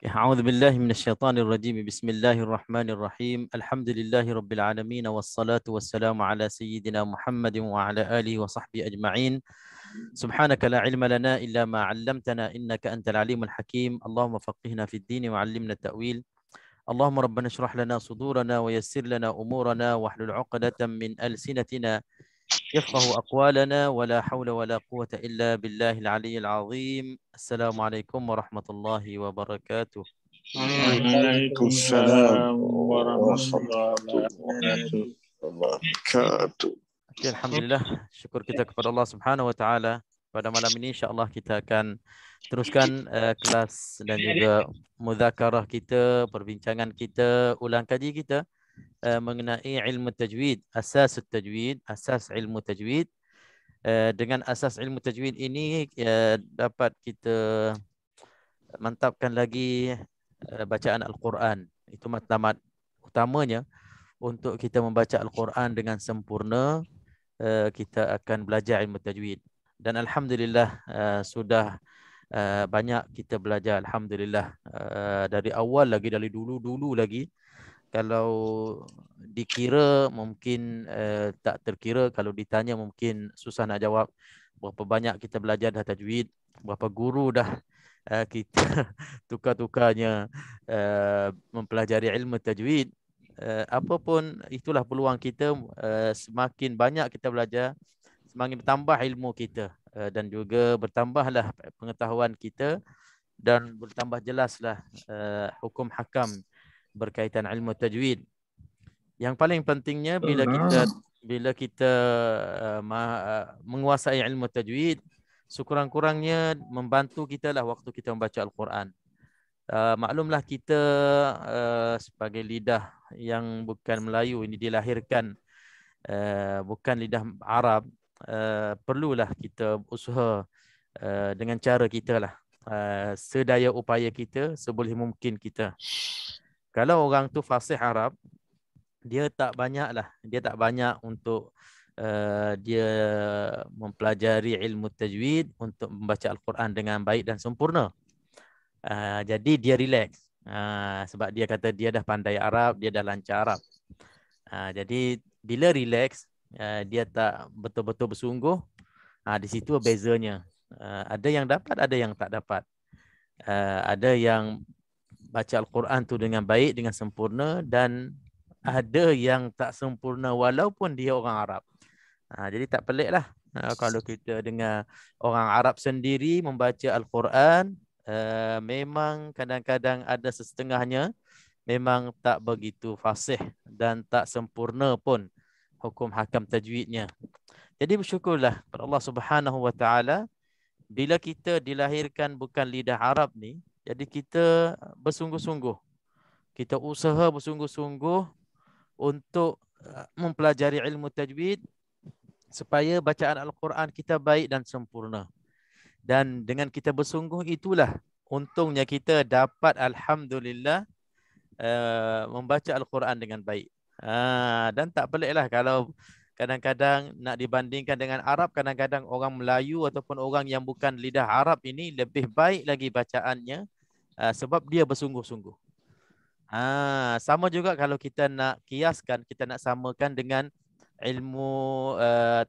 أعوذ بالله من الشيطان الرجيم. بسم الله الرحمن الرحيم. الحمد لله رب العالمين والصلاة والسلام على سيدنا محمد وعلى آله وصحبه أجمعين. سبحانك لا علم لنا إلا ما علمتنا إنك أنت العليم الحكيم. اللهم فقهنا في الدين وعلمنا التأويل. اللهم ربنا اشرح لنا صدورنا ويسر لنا أمورنا واحلل عقدة من ألسنتنا يفقه أقوالنا ولا حول ولا قوة إلا بالله العلي العظيم. السلام عليكم ورحمة الله وبركاته. Waalaikumsalam Waalaikumsalam warahmatullahi wabarakatuh. Okay, Alhamdulillah, syukur kita kepada Allah Subhanahu Wa Taala. Pada malam ini insya-Allah kita akan teruskan kelas dan juga mudzakarah kita, perbincangan kita, ulang kaji kita mengenai ilmu tajwid, asas tajwid, asas ilmu tajwid. Dengan asas ilmu tajwid ini dapat kita mantapkan lagi bacaan Al-Quran. Itu matlamat utamanya untuk kita membaca Al-Quran dengan sempurna. Kita akan belajar ilmu tajwid. Dan Alhamdulillah sudah banyak kita belajar. Alhamdulillah dari awal lagi, dari dulu-dulu lagi. Kalau dikira mungkin tak terkira. Kalau ditanya mungkin susah nak jawab. Berapa banyak kita belajar dah tajwid. Berapa guru dah kita tukar-tukarnya mempelajari ilmu tajwid. Apapun itulah peluang kita, semakin banyak kita belajar, semakin bertambah ilmu kita dan juga bertambahlah pengetahuan kita dan bertambah jelaslah hukum hakam berkaitan ilmu tajwid. Yang paling pentingnya bila kita menguasai ilmu tajwid, sekurang-kurangnya membantu kita lah waktu kita membaca Al-Quran. Maklumlah kita sebagai lidah yang bukan Melayu, ini dilahirkan bukan lidah Arab, perlulah kita usaha dengan cara kita lah, sedaya upaya kita, seboleh mungkin kita. Kalau orang tu fasih Arab, dia tak banyak untuk dia mempelajari ilmu tajwid untuk membaca Al-Quran dengan baik dan sempurna. Jadi dia relax. Sebab dia kata dia dah pandai Arab, dia dah lancar Arab. Jadi bila relax, dia tak betul-betul bersungguh. Di situ bezanya. Ada yang dapat, ada yang tak dapat. Ada yang baca Al-Quran tu dengan baik, dengan sempurna, dan ada yang tak sempurna walaupun dia orang Arab. Jadi tak pelik lah kalau kita dengar orang Arab sendiri membaca Al-Quran. Memang kadang-kadang ada setengahnya memang tak begitu fasih dan tak sempurna pun hukum hakam tajwidnya. Jadi bersyukurlah kepada Allah Subhanahu Wa Taala bila kita dilahirkan bukan lidah Arab ni, jadi kita bersungguh-sungguh, kita usaha bersungguh-sungguh untuk mempelajari ilmu tajwid supaya bacaan Al-Quran kita baik dan sempurna. Dan dengan kita bersungguh itulah untungnya kita dapat Alhamdulillah membaca Al-Quran dengan baik. Dan tak peliklah kalau kadang-kadang nak dibandingkan dengan Arab, kadang-kadang orang Melayu ataupun orang yang bukan lidah Arab ini lebih baik lagi bacaannya sebab dia bersungguh-sungguh. Sama juga kalau kita nak kiaskan, kita nak samakan dengan ilmu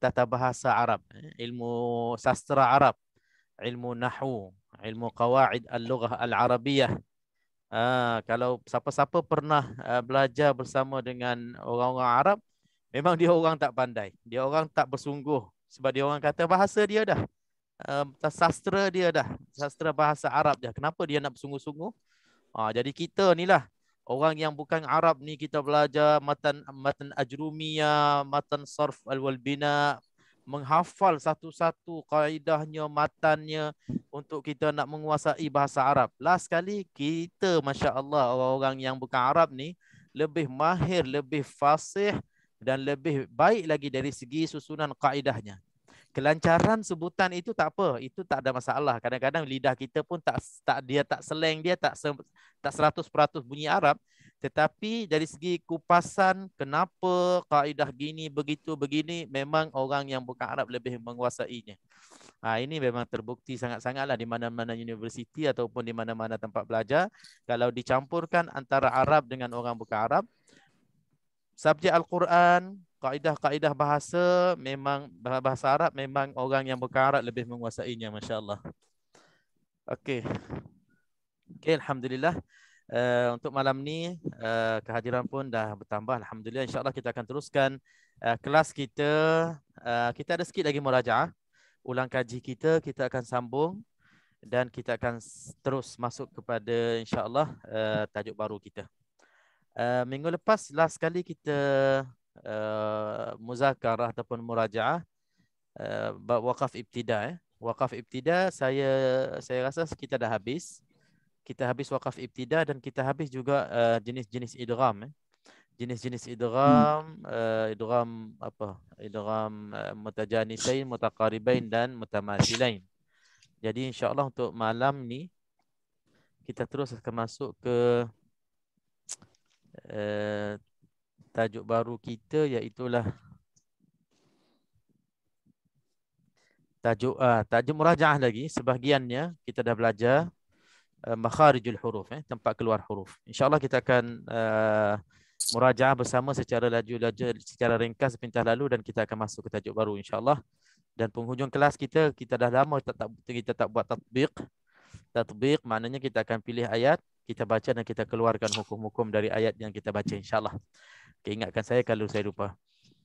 tata bahasa Arab, ilmu sastra Arab, ilmu nahwu, ilmu qawaid al-lughah al-arabiyah. Kalau siapa-siapa pernah belajar bersama dengan orang-orang Arab, memang dia orang tak pandai, dia orang tak bersungguh, sebab dia orang kata bahasa dia dah, sastra dia dah, sastra bahasa Arab dah. Kenapa dia nak bersungguh-sungguh? Jadi kita ni lah orang yang bukan Arab ni, kita belajar matan ajrumiyah, matan sarf al-wal bina, menghafal satu-satu kaidahnya, matannya untuk kita nak menguasai bahasa Arab. Last sekali kita, masya-Allah, orang-orang yang bukan Arab ni lebih mahir, lebih fasih dan lebih baik lagi dari segi susunan kaidahnya. Kelancaran sebutan itu tak apa, itu tak ada masalah. Kadang-kadang lidah kita pun tak slang dia, tak 100% bunyi Arab, Tetapi dari segi kupasan, kenapa kaedah gini, begitu, begini, memang orang yang bukan Arab lebih menguasainya. Ini memang terbukti sangat-sangatlah di mana-mana universiti ataupun di mana-mana tempat belajar. Kalau dicampurkan antara Arab dengan orang bukan Arab, subjek Al-Quran, kaedah-kaedah bahasa, memang bahasa Arab, memang orang yang bukan Arab lebih menguasainya, masya-Allah. Okey. Okey, alhamdulillah. Untuk malam ni kehadiran pun dah bertambah, alhamdulillah. InsyaAllah kita akan teruskan kelas kita. Kita ada sikit lagi murajaah, ulang kaji kita akan sambung dan kita akan terus masuk kepada insya-Allah tajuk baru kita. Minggu lepas last kali kita muzakarah ataupun murajaah bab waqaf ibtida. Waqaf ibtida saya rasa kita dah habis. Kita habis waqaf ibtida dan kita habis juga jenis-jenis idgham. Jenis-jenis idgham, idgham apa? Idgham mutajanisain, mutaqaribain dan mutamathilain. Jadi insya-Allah untuk malam ni kita terus akan masuk ke tajuk baru kita, iaitulah tajuk murajaah lagi. Sebahagiannya kita dah belajar makharijul huruf, tempat keluar huruf. InsyaAllah kita akan murajaah bersama secara laju-laju, secara ringkas sepintas lalu, dan kita akan masuk ke tajuk baru insyaAllah. Dan penghujung kelas kita dah lama kita tak buat tatbiq. Tatbiq maknanya kita akan pilih ayat, kita baca dan kita keluarkan hukum-hukum dari ayat yang kita baca insyaAllah. Okay, ingatkan saya kalau saya lupa.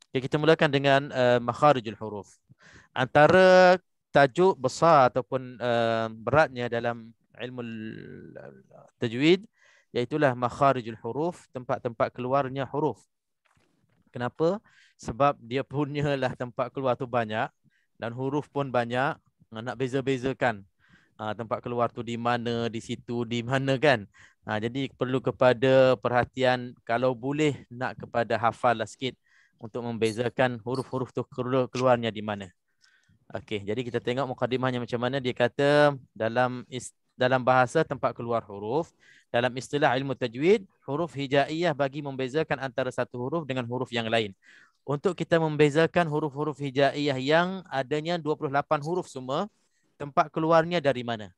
Okay, kita mulakan dengan makharijul huruf. Antara tajuk besar ataupun beratnya dalam ilmu tajwid, iaitulah makharijul huruf, tempat-tempat keluarnya huruf. Kenapa? Sebab dia punyalah tempat keluar tu banyak dan huruf pun banyak, nak beza-bezakan tempat keluar tu di mana, di situ, di mana kan. Jadi perlu kepada perhatian, kalau boleh nak kepada hafal lah sikit untuk membezakan huruf-huruf tu keluarnya di mana. Okey, jadi kita tengok mukadimahnya macam mana. Dia kata dalam bahasa tempat keluar huruf, dalam istilah ilmu tajwid, huruf hijaiyah bagi membezakan antara satu huruf dengan huruf yang lain. Untuk kita membezakan huruf-huruf hijaiyah yang adanya 28 huruf semua, tempat keluarnya dari mana?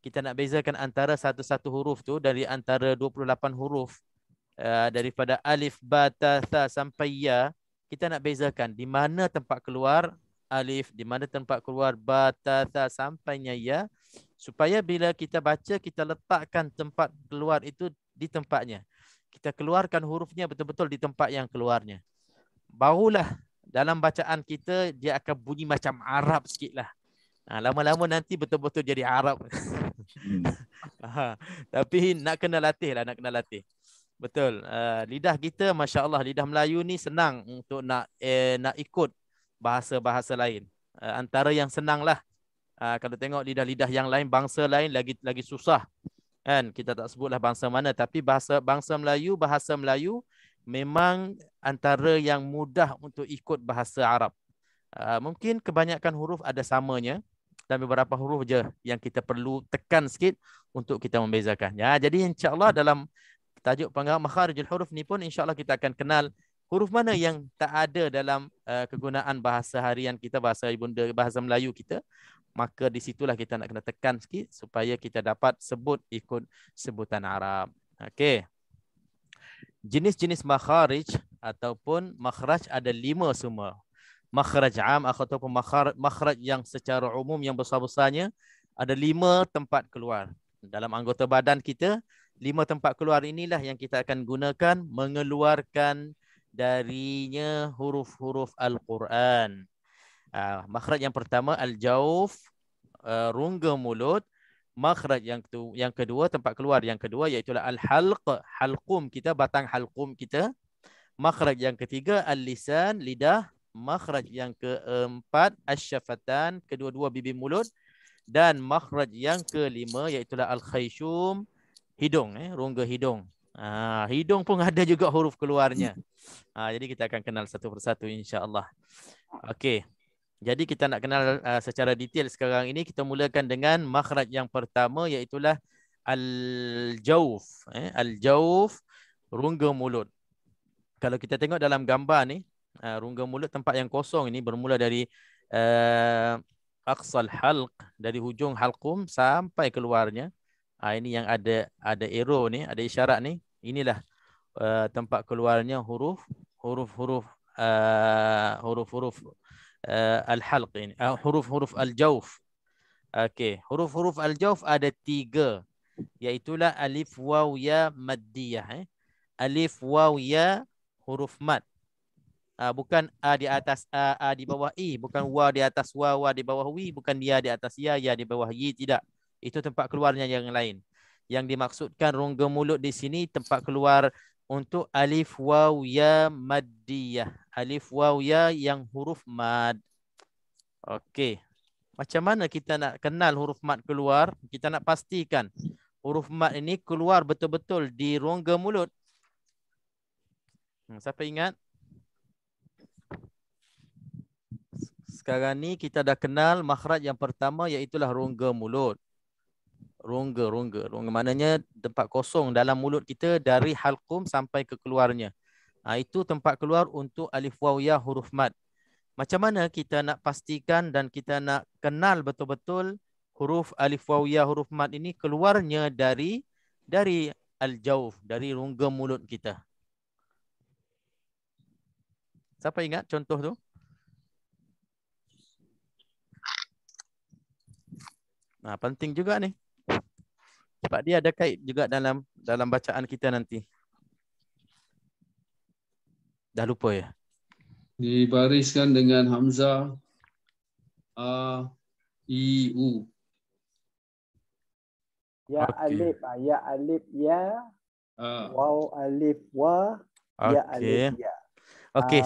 Kita nak bezakan antara satu-satu huruf tu dari antara 28 huruf, daripada alif, ba, ta, tha sampai ya. Kita nak bezakan di mana tempat keluar alif, di mana tempat keluar ba, ta, tha sampainya ya, supaya bila kita baca, kita letakkan tempat keluar itu di tempatnya. Kita keluarkan hurufnya betul-betul di tempat yang keluarnya. Barulah dalam bacaan kita dia akan bunyi macam Arab sikit lah. Lama-lama nanti betul-betul jadi Arab. Tapi nak kena latih lah, nak kena latih. Betul. Lidah kita, Masya Allah, lidah Melayu ni senang untuk nak ikut bahasa-bahasa lain. Antara yang senang lah. Kalau tengok lidah-lidah yang lain, bangsa lain lagi susah. Kan? Kita tak sebutlah bangsa mana, tapi bahasa Melayu memang antara yang mudah untuk ikut bahasa Arab. Mungkin kebanyakan huruf ada samanya, dan beberapa huruf je yang kita perlu tekan sikit untuk kita membezakan. Jadi insya-Allah dalam tajuk penggarap makharijul huruf ni pun insya-Allah kita akan kenal huruf mana yang tak ada dalam kegunaan bahasa harian kita, bahasa ibunda, bahasa Melayu kita. Maka di situlah kita nak kena tekan sikit supaya kita dapat sebut ikut sebutan Arab. Okey. Jenis-jenis makharij ataupun makhraj ada 5 semua. Makhraj am ataupun makhraj yang secara umum yang besar-besarnya ada 5 tempat keluar. Dalam anggota badan kita, 5 tempat keluar inilah yang kita akan gunakan mengeluarkan darinya huruf-huruf Al-Quran. Makhraj yang pertama al-jauf, rongga mulut. Makhraj yang kedua, tempat keluar yang kedua, iaitu al-halq, halqum kita, batang halqum kita. Makhraj yang ketiga al-lisan, lidah. Makhraj yang keempat asy-syafatan, kedua-dua bibir mulut. Dan makhraj yang kelima iaitu al-khayshum, hidung, rongga hidung. Hidung pun ada juga huruf keluarnya. Jadi kita akan kenal satu persatu insya-Allah. Okey. Jadi kita nak kenal secara detail sekarang ini. Kita mulakan dengan makhraj yang pertama, iaitu al-jauf. Al-jauf rongga mulut. Kalau kita tengok dalam gambar ni, rongga mulut tempat yang kosong ini bermula dari aqsal halq, dari hujung halqum sampai keluarnya. Ini yang ada arrow ni, ada isyarat ni. Inilah tempat keluarnya huruf-huruf al-halq ini, huruf-huruf al-jawf. Okey, huruf-huruf al-jawf ada 3, iaitulah alif waw ya maddiyah. Alif waw ya huruf mad. Bukan a di atas a di bawah i, bukan wa di atas wa di bawah wi, bukan ya di atas ya di bawah yi, tidak. Itu tempat keluarnya yang lain. Yang dimaksudkan rongga mulut di sini tempat keluar untuk alif waw ya maddiyah. Alif waw ya yang huruf mad. Okey. Macam mana kita nak kenal huruf mad keluar? Kita nak pastikan huruf mad ini keluar betul-betul di rongga mulut. Siapa ingat? Sekarang ni kita dah kenal makhraj yang pertama, iaitulah rongga mulut. Rongga maknanya tempat kosong dalam mulut kita dari halqum sampai ke keluarnya. Itu tempat keluar untuk alif waw ya huruf mad. Macam mana kita nak pastikan dan kita nak kenal betul-betul huruf alif waw ya huruf mad ini keluarnya dari al-jawf, dari rongga mulut kita? Siapa ingat contoh tu? Penting juga ni. Sebab dia ada kait juga dalam bacaan kita nanti. Dah lupa ya? Dibariskan dengan hamzah a, i, u. Ya Okey. alif ya, waw alif wa, ya alif ya. Okey,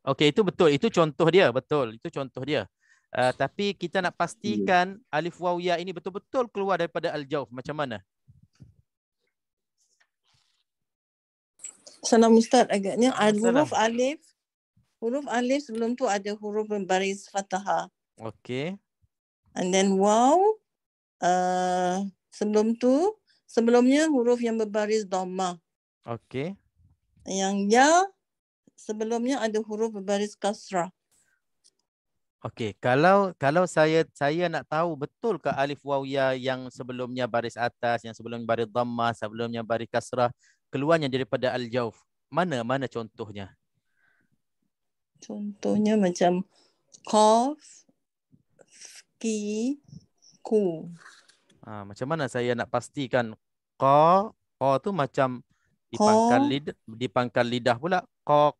okey, itu betul. Itu contoh dia, betul. Itu contoh dia. Tapi kita nak pastikan alif waw ya ini betul-betul keluar daripada al-jawf. Macam mana? Salam Ustaz, agaknya Salam. huruf alif sebelum tu ada huruf berbaris fathah. Okey. And then waw sebelumnya huruf yang berbaris dhammah. Okey. Yang ya sebelumnya ada huruf berbaris kasrah. Okey, kalau saya nak tahu betul ke alif waw ya yang sebelumnya baris atas, yang sebelumnya baris dhammah, sebelumnya baris kasrah keluarnya daripada al-jawf. Mana contohnya? Contohnya macam qaf, ki, ku. Macam mana saya nak pastikan qa tu macam dipangkal lidah pula. Qa.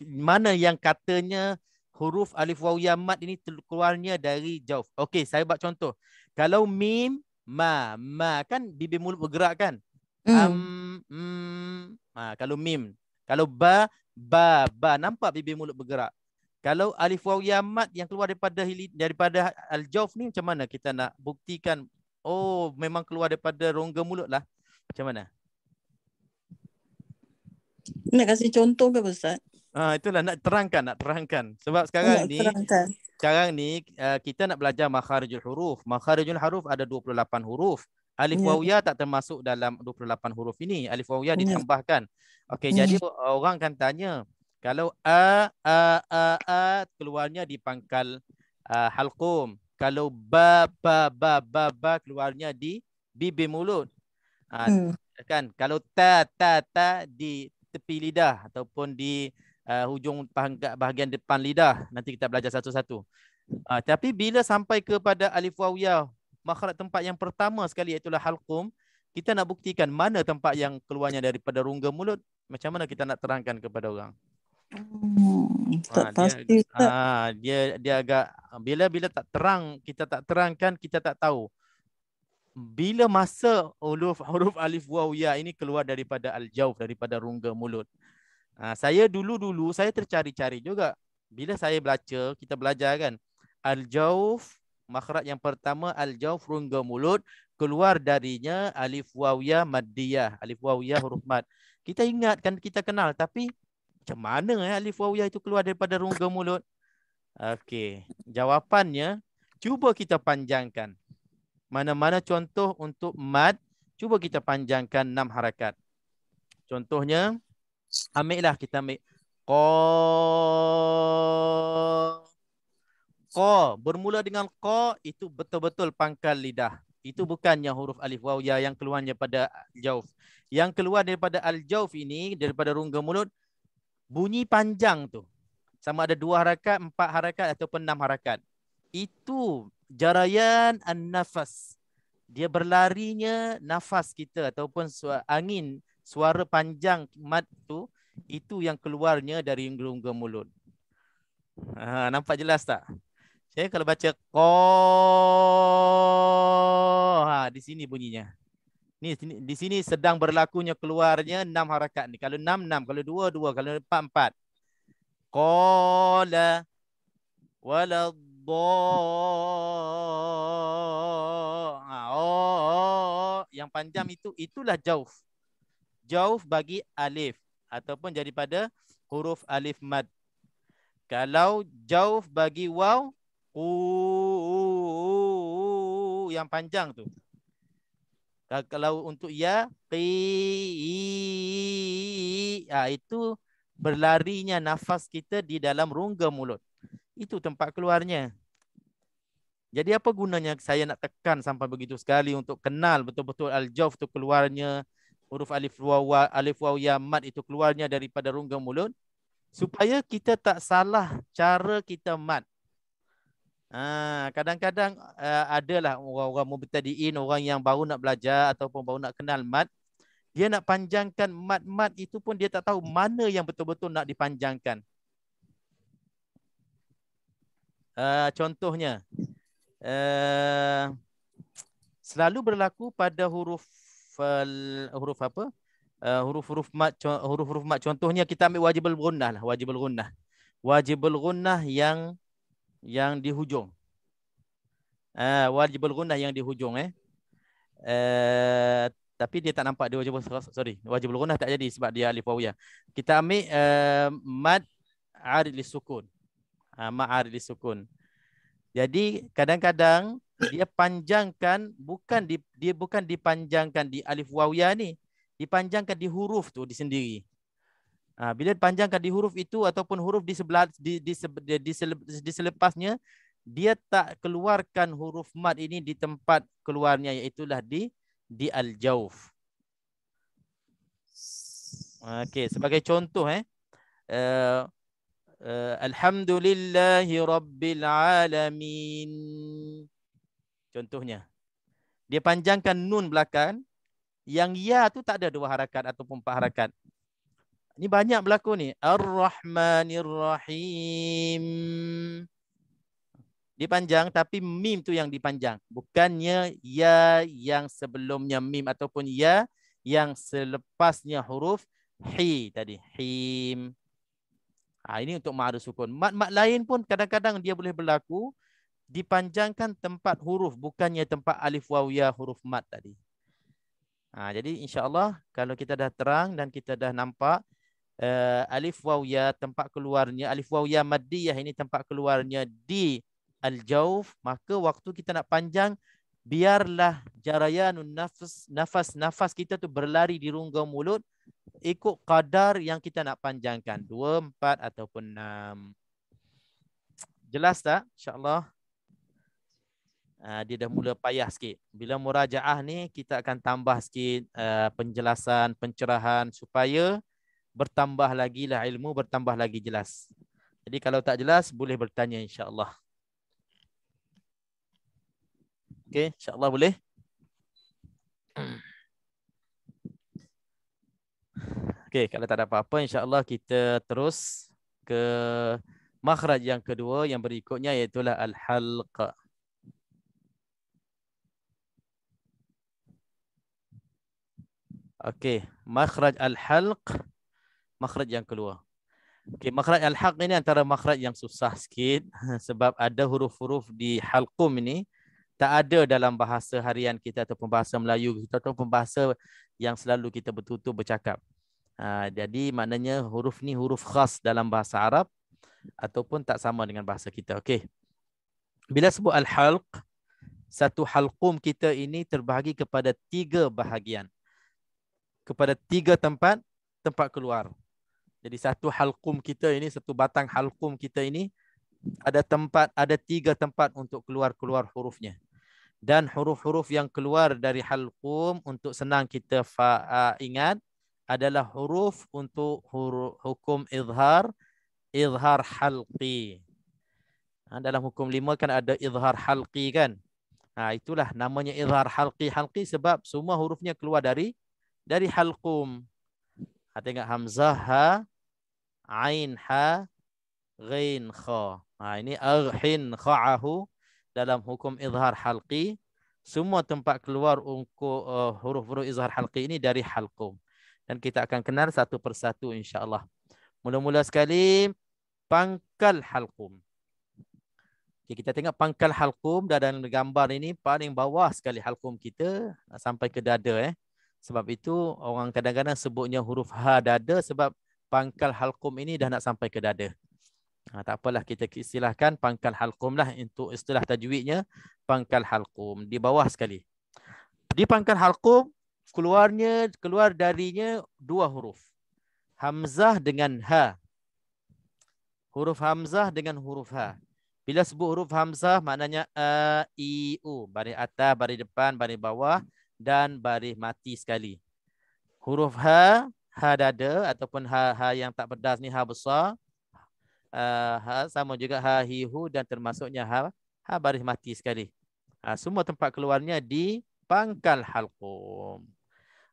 Mana yang katanya huruf alif waw ya mad ini keluarnya dari jawf. Okey, saya buat contoh. Kalau mim, ma kan bibir mulut bergerak kan? Kalau mim. Kalau ba nampak bibir mulut bergerak. Kalau alif waw ya mad yang keluar daripada al-jawf ni, macam mana kita nak buktikan? Oh, memang keluar daripada rongga mulut lah. Macam mana? Nak kasih contoh ke Ustaz? Itulah nak terangkan. Sebab sekarang ni kita nak belajar makharijul huruf. Makharijul huruf ada 28 huruf. Alif waw ya tak termasuk dalam 28 huruf ini. Alif waw ya ditambahkan. Okey, jadi orang akan tanya, kalau a keluarnya di pangkal halqum. Kalau ba keluarnya di bibir mulut. Kan? Kalau ta di tepi lidah ataupun di hujung bahagian depan lidah. Nanti kita belajar satu-satu. Tapi bila sampai kepada alif waw ya, makhraj tempat yang pertama sekali iaitulah halqum, kita nak buktikan mana tempat yang keluarnya daripada rongga mulut. Macam mana kita nak terangkan kepada orang? Tak pasti. Dia agak bila kita tak terangkan, kita tak tahu. Bila masa huruf alif waw ya ini keluar daripada al-jawf, daripada rongga mulut. Saya dulu saya tercari-cari juga. Bila saya kita belajar kan, al-jawf, makhraj yang pertama al-jawf rongga mulut, keluar darinya alif waw ya maddiyah, alif waw ya huruf mad. Kita ingat kan, kita kenal, tapi macam mana alif waw ya itu keluar daripada rongga mulut? Okey, jawapannya cuba kita panjangkan. Mana-mana contoh untuk mad, cuba kita panjangkan 6 harakat. Contohnya, kita ambil qa. Qa bermula dengan qa itu betul-betul pangkal lidah. Itu bukannya huruf alif waw ya yang keluar daripada jauf. Yang keluar daripada al-jauf ini, daripada rongga mulut, bunyi panjang tu. Sama ada 2 harakat, 4 harakat ataupun 6 harakat. Itu jarayan an-nafas. Dia berlarinya nafas kita ataupun angin, suara panjang mad tu, itu yang keluarnya dari rongga mulut. Nampak jelas tak? Saya kalau baca qa, di sini bunyinya. Di sini sedang berlakunya keluarnya 6 harakat ni. Kalau 6 6, kalau 2 2, kalau 4 4. Qala wala yang panjang itulah jauf. Jauf bagi alif ataupun daripada huruf alif mad. Kalau jauf bagi waw, yang panjang tu. Kalau untuk ya, itu berlarinya nafas kita di dalam rongga mulut. Itu tempat keluarnya. Jadi apa gunanya saya nak tekan sampai begitu sekali untuk kenal betul-betul al-jauf tu keluarnya, huruf alif waw ya mad itu keluarnya daripada rongga mulut, supaya kita tak salah cara kita mad. Kadang-kadang adalah orang-orang mubtadiin, orang yang baru nak belajar ataupun baru nak kenal mad, dia nak panjangkan mad itu pun dia tak tahu mana yang betul-betul nak dipanjangkan. Contohnya, selalu berlaku pada huruf apa? Huruf-huruf mad. Contohnya kita ambil wajibul gunnah lah, wajibul gunnah yang di hujung. Wajibul gunnah yang di hujung tapi dia tak nampak dia wajibul gunnah tak jadi sebab dia alif waw ya. Kita ambil mad arid lisukun. Mad arid lisukun. Jadi kadang-kadang dia panjangkan dia bukan dipanjangkan di alif waw ya ni, dipanjangkan di huruf tu di sendiri. Bila dipanjangkan di huruf itu ataupun huruf di selepasnya, dia tak keluarkan huruf mad ini di tempat keluarnya, iaitulah di al-jauf. Okey, sebagai contoh alhamdulillahi rabbil alamin. Contohnya, dia panjangkan nun belakang, yang ya tu tak ada 2 harakat ataupun 4 harakat. Ini banyak berlaku ni. Ar-Rahmanir-Rahim. Dipanjang tapi mim tu yang dipanjang. Bukannya ya yang sebelumnya mim ataupun ya yang selepasnya huruf hi tadi. Him. Ini untuk ma'arif sukun. Mad lain pun kadang-kadang dia boleh berlaku dipanjangkan tempat huruf, bukannya tempat alif waw ya huruf mad tadi. Jadi insya-Allah kalau kita dah terang dan kita dah nampak alif waw ya tempat keluarnya, alif waw ya maddiyah ini tempat keluarnya di al-jauf, maka waktu kita nak panjang, biarlah jarayanun nafas kita tu berlari di rongga mulut ikut kadar yang kita nak panjangkan, 2, 4 ataupun 6. Jelas tak? InsyaAllah. Dia dah mula payah sikit. Bila murajaah ni kita akan tambah sikit penjelasan, pencerahan supaya bertambah lagi lah ilmu, bertambah lagi jelas. Jadi kalau tak jelas boleh bertanya insya-Allah. Okey, insya-Allah boleh. Okey, kalau tak ada apa-apa insya-Allah kita terus ke makhraj yang kedua yang berikutnya, iaitu al-halq. Okey, makhraj al-halq, makhraj yang kedua. Okey, makhraj al-halq ini antara makhraj yang susah sikit sebab ada huruf-huruf di halqum ini tak ada dalam bahasa harian kita ataupun bahasa Melayu kita ataupun bahasa yang selalu kita bertutur bercakap. Jadi maknanya huruf ni huruf khas dalam bahasa Arab ataupun tak sama dengan bahasa kita. Okey. Bila sebut al-halq, satu halqum kita ini terbahagi kepada 3 bahagian. Kepada 3 tempat keluar. Jadi satu halqum kita ini, satu batang halqum kita ini ada 3 tempat untuk keluar hurufnya. Dan huruf-huruf yang keluar dari halqum untuk senang kita ingat adalah huruf untuk hukum izhar halqi. Dalam hukum 5 kan ada izhar halqi kan. Itulah namanya izhar halqi sebab semua hurufnya keluar dari halqum. Tengok hamzah, ha, ain, ha, ghain, kha. Ini arhin kha'ahu dalam hukum izhar halqi. Semua tempat keluar untuk huruf-huruf izhar halqi ini dari halqum. Dan kita akan kenal satu persatu insya-Allah. Mula-mula sekali pangkal halqum. Okay, kita tengok pangkal halqum dalam gambar ini paling bawah sekali halqum kita sampai ke dada. Sebab itu orang kadang-kadang sebutnya huruf ha dada sebab pangkal halqum ini dah nak sampai ke dada. Tak apalah, kita istilahkan pangkal halqum lah untuk istilah tajwidnya, pangkal halqum di bawah sekali. Di pangkal halqum keluar darinya 2 huruf. Hamzah dengan ha. Huruf hamzah dengan huruf ha. Bila sebut huruf hamzah maknanya a, i, u. Baris atas, baris depan, baris bawah dan baris mati sekali. Huruf ha, ha dada ataupun ha yang tak pedas ni ha besar. Ha sama juga ha, hi, hu dan termasuknya ha baris mati sekali. Semua tempat keluarnya di pangkal halqum.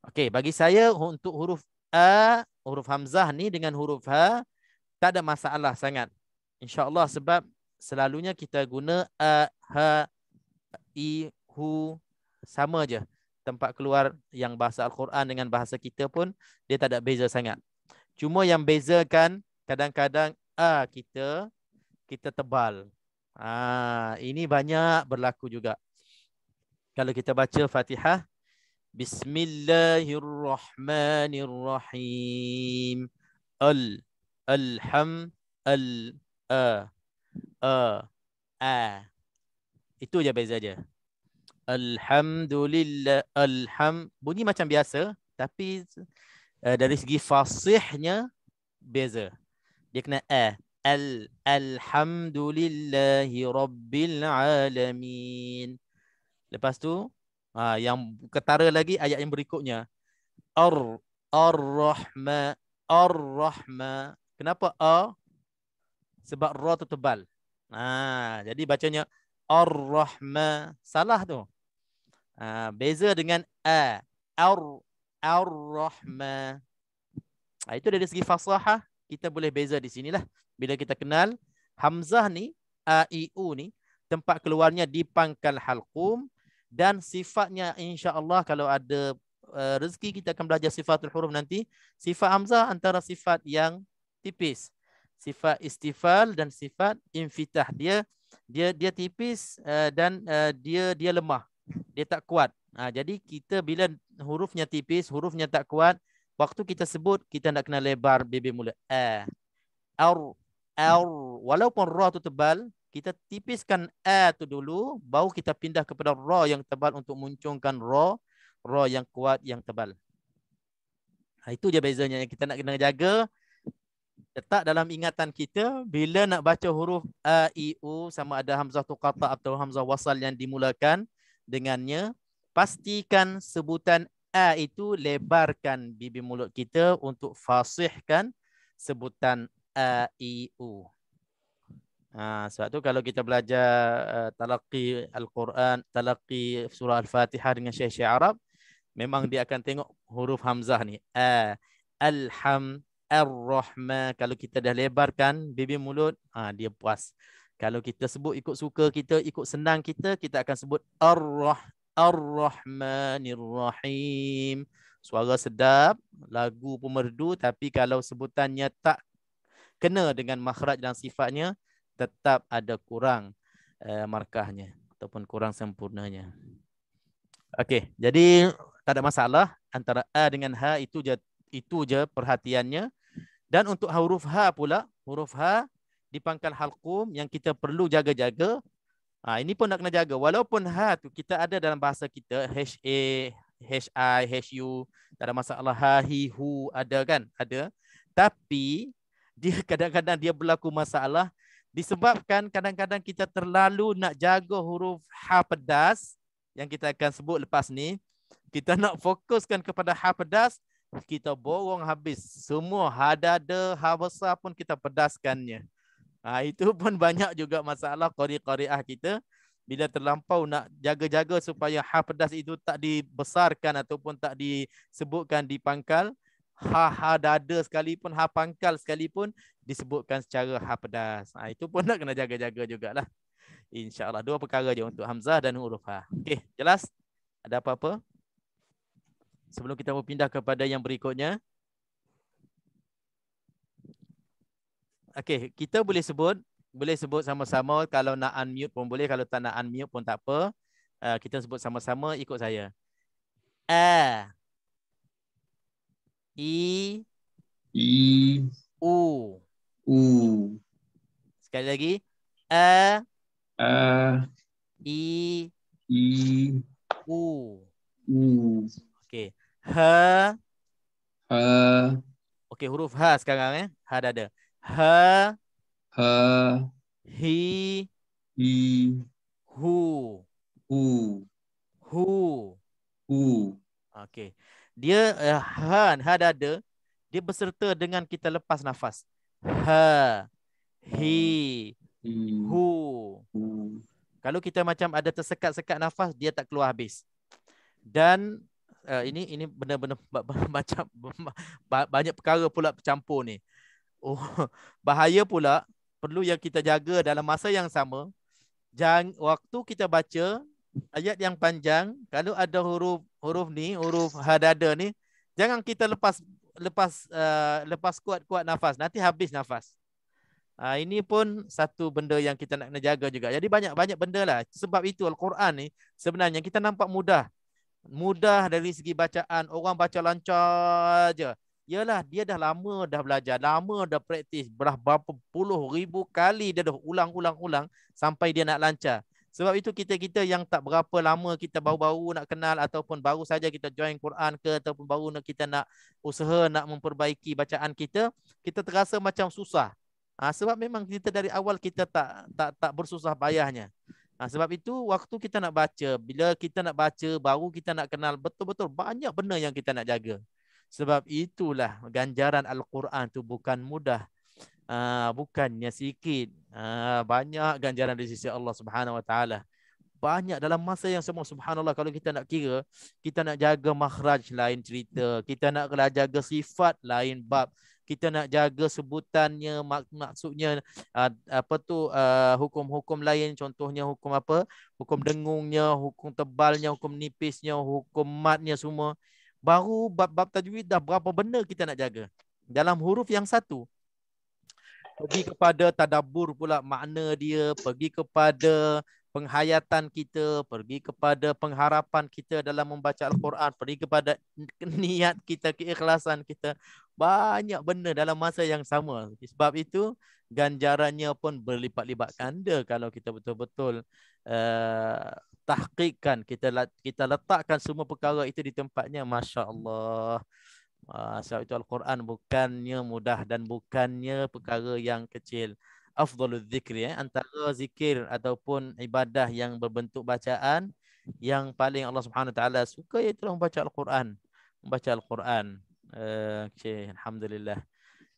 Okey, bagi saya untuk huruf a, huruf hamzah ni dengan huruf ha tak ada masalah sangat. InsyaAllah sebab selalunya kita guna a, ha, i, hu sama je. Tempat keluar yang bahasa Al-Quran dengan bahasa kita pun dia tak ada beza sangat. Cuma yang bezakan kadang-kadang a kita tebal. Ini banyak berlaku juga. Kalau kita baca Fatihah, Bismillahirrahmanirrahim. Itu je beza je. Alhamdulillah, bunyi macam biasa tapi dari segi fasihnya beza. Dia kena alhamdulillahi rabbil alamin. Lepas tu yang ketara lagi ayat yang berikutnya. Ar-Rahma. Kenapa a? Sebab ra tu tebal. Jadi bacanya Ar-Rahma. Salah tu. Beza dengan a. Ar-Rahma. Itu dari segi fasahah kita boleh beza di sinilah. Bila kita kenal hamzah ni, a, i, u ni tempat keluarnya di pangkal halqum dan sifatnya insya-Allah kalau ada rezeki kita akan belajar sifatul huruf nanti. Sifat hamzah antara sifat yang tipis. Sifat istifal dan sifat infitah. Dia tipis dan dia lemah. Dia tak kuat. Jadi kita bila hurufnya tipis, hurufnya tak kuat, waktu kita sebut kita nak kena lebar bibir mulut. Walaupun ra tu tebal, kita tipiskan a tu dulu, baru kita pindah kepada ra yang tebal untuk munculkan ra yang kuat, yang tebal. Itu je bezanya yang kita nak kena jaga. Letak dalam ingatan kita bila nak baca huruf a, i, u sama ada hamzah tu qata atau hamzah wasal yang dimulakan dengannya, pastikan sebutan a itu lebarkan bibir mulut kita untuk fasihkan sebutan a, i, u. Sebab tu kalau kita belajar talaqi Al-Quran, talaqi surah Al-Fatihah dengan syekh-syekh Arab, memang dia akan tengok huruf hamzah ni. Alham, ar-rahma. Kalau kita dah lebarkan bibir mulut, dia puas. Kalau kita sebut ikut suka kita, ikut senang kita, kita akan sebut Ar-Rahmanir-Rahim. Suara sedap, lagu pun merdu, tapi kalau sebutannya tak kena dengan makhraj dan sifatnya, tetap ada kurang markahnya ataupun kurang sempurnanya. Okey, jadi tak ada masalah antara a dengan ha, itu je perhatiannya. Dan untuk huruf ha pula, huruf ha di pangkal halqum yang kita perlu jaga-jaga, Ini pun nak kena jaga. Walaupun ha tu kita ada dalam bahasa kita HA, HI, HU, tak ada masalah, ha, he, who ada kan? Ada. Tapi dia kadang-kadang dia berlaku masalah disebabkan kadang-kadang kita terlalu nak jaga huruf ha pedas yang kita akan sebut lepas ni. Kita nak fokuskan kepada ha pedas, kita borong habis. Semua ha dada, ha besar pun kita pedaskannya. Itu pun banyak juga masalah qari-qariah kita. Bila terlampau nak jaga-jaga supaya ha pedas itu tak dibesarkan ataupun tak disebutkan di pangkal. Ha dada sekalipun, ha pangkal sekalipun disebutkan secara ha pedas. Itu pun nak kena jaga-jaga jugalah. InsyaAllah. 2 perkara je untuk hamzah dan huruf ha. Okey, jelas? Ada apa-apa? Sebelum kita berpindah kepada yang berikutnya. Okey, kita boleh sebut sama-sama. Kalau nak unmute pun boleh, kalau tak nak unmute pun tak apa. Kita sebut sama-sama, ikut saya. A, I, U. Sekali lagi. A, I, U. Okey. Ha. Okey, huruf ha sekarang Ha dada. Ha, he, who. Okey. Dia ha dada, dia berserta dengan kita lepas nafas. Ha, he, who. Kalau kita macam ada tersekat-sekat nafas, dia tak keluar habis. Dan ini benar-benar macam banyak perkara pula bercampur ni. Bahaya pula, perlu yang kita jaga dalam masa yang sama. Waktu kita baca ayat yang panjang, kalau ada huruf ni, huruf hadada ni, jangan kita lepas kuat-kuat nafas, nanti habis nafas. Ini pun satu benda yang kita nak kena jaga juga. Jadi banyak-banyak benda lah. Sebab itu Al-Quran ni sebenarnya kita nampak mudah. Mudah dari segi bacaan, orang baca lancar je. Yalah, dia dah lama dah belajar, lama dah praktis, berapa puluh ribu kali dia dah ulang sampai dia nak lancar. Sebab itu kita yang tak berapa lama, kita baru-baru nak kenal ataupun baru saja kita join Quran ke ataupun baru kita nak usaha nak memperbaiki bacaan kita terasa macam susah. Sebab memang kita dari awal kita tak bersusah payahnya. Sebab itu waktu kita nak baca, bila kita nak baca baru kita nak kenal betul-betul banyak benda yang kita nak jaga. Sebab itulah ganjaran Al-Quran tu bukan mudah. Bukannya sikit. Banyak ganjaran di sisi Allah Subhanahu Wa Taala. Banyak dalam masa yang sama, subhanallah, kalau kita nak kira, kita nak jaga makhraj lain cerita, kita nak jaga sifat lain bab, kita nak jaga sebutannya, maksudnya hukum-hukum lain, contohnya hukum apa? Hukum dengungnya, hukum tebalnya, hukum nipisnya, hukum matnya semua. Baru bab-bab tajwid dah berapa benda kita nak jaga. Dalam huruf yang satu. Pergi kepada tadabbur pula makna dia, pergi kepada penghayatan kita, pergi kepada pengharapan kita dalam membaca Al-Quran, pergi kepada niat kita, keikhlasan kita. Banyak benda dalam masa yang sama. Sebab itu ganjarannya pun berlipat-lipat ganda kalau kita betul-betul tahqiqkan, kita letakkan semua perkara itu di tempatnya. Masya Allah. Sebab itu Al-Quran bukannya mudah dan bukannya perkara yang kecil. Afdhalul zikri, antara zikir ataupun ibadah yang berbentuk bacaan, yang paling Allah Subhanahu Wa Taala suka iaitu membaca Al-Quran. Membaca Al-Quran. Alhamdulillah.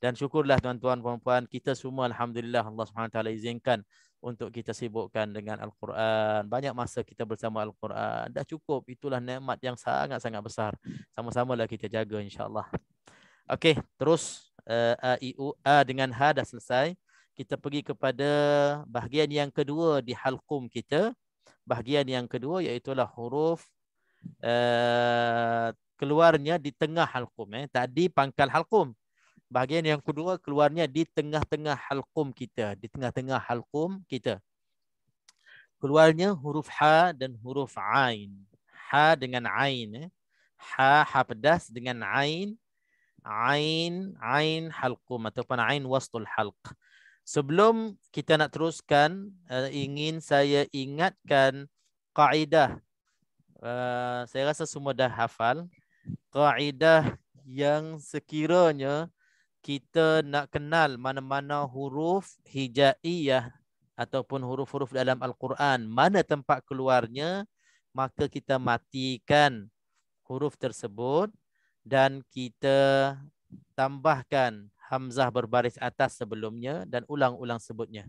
Dan syukurlah tuan-tuan puan-puan, kita semua alhamdulillah Allah Subhanahu Wa Taala izinkan untuk kita sibukkan dengan Al-Quran. Banyak masa kita bersama Al-Quran. Dah cukup. Itulah nikmat yang sangat-sangat besar. Sama-samalah kita jaga insya-Allah. Okey, terus A dengan ha dah selesai. Kita pergi kepada bahagian yang kedua di halqum kita. Bahagian yang kedua iaitulah huruf keluarnya di tengah halqum. Tadi pangkal halqum. Bahagian yang kedua keluarnya di tengah-tengah halqum kita. Di tengah-tengah halqum kita. Keluarnya huruf ha dan huruf ain. Ha dengan ain. Ha pedas dengan ain. Ain halqum ataupun ain wastul halq. Sebelum kita nak teruskan, ingin saya ingatkan kaedah. Saya rasa semua dah hafal. Kaedah yang sekiranya kita nak kenal mana-mana huruf hijaiyah ataupun huruf-huruf dalam Al-Quran, mana tempat keluarnya, maka kita matikan huruf tersebut dan kita tambahkan hamzah berbaris atas sebelumnya dan ulang-ulang sebutnya.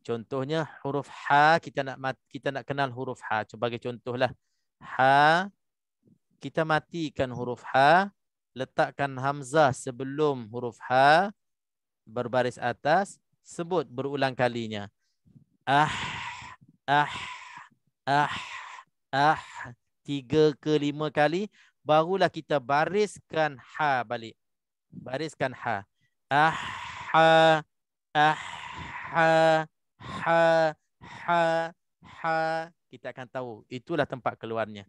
Contohnya huruf ha, kita nak kenal huruf ha. Sebagai contohlah, ha, kita matikan huruf ha, letakkan hamzah sebelum huruf ha berbaris atas, sebut berulang kalinya. Ah, ah, ah, ah, 3 ke 5 kali, barulah kita bariskan ha balik. Bariskan ha. Ah, ha, ah, ha, ha, ha, ha. Kita akan tahu itulah tempat keluarnya.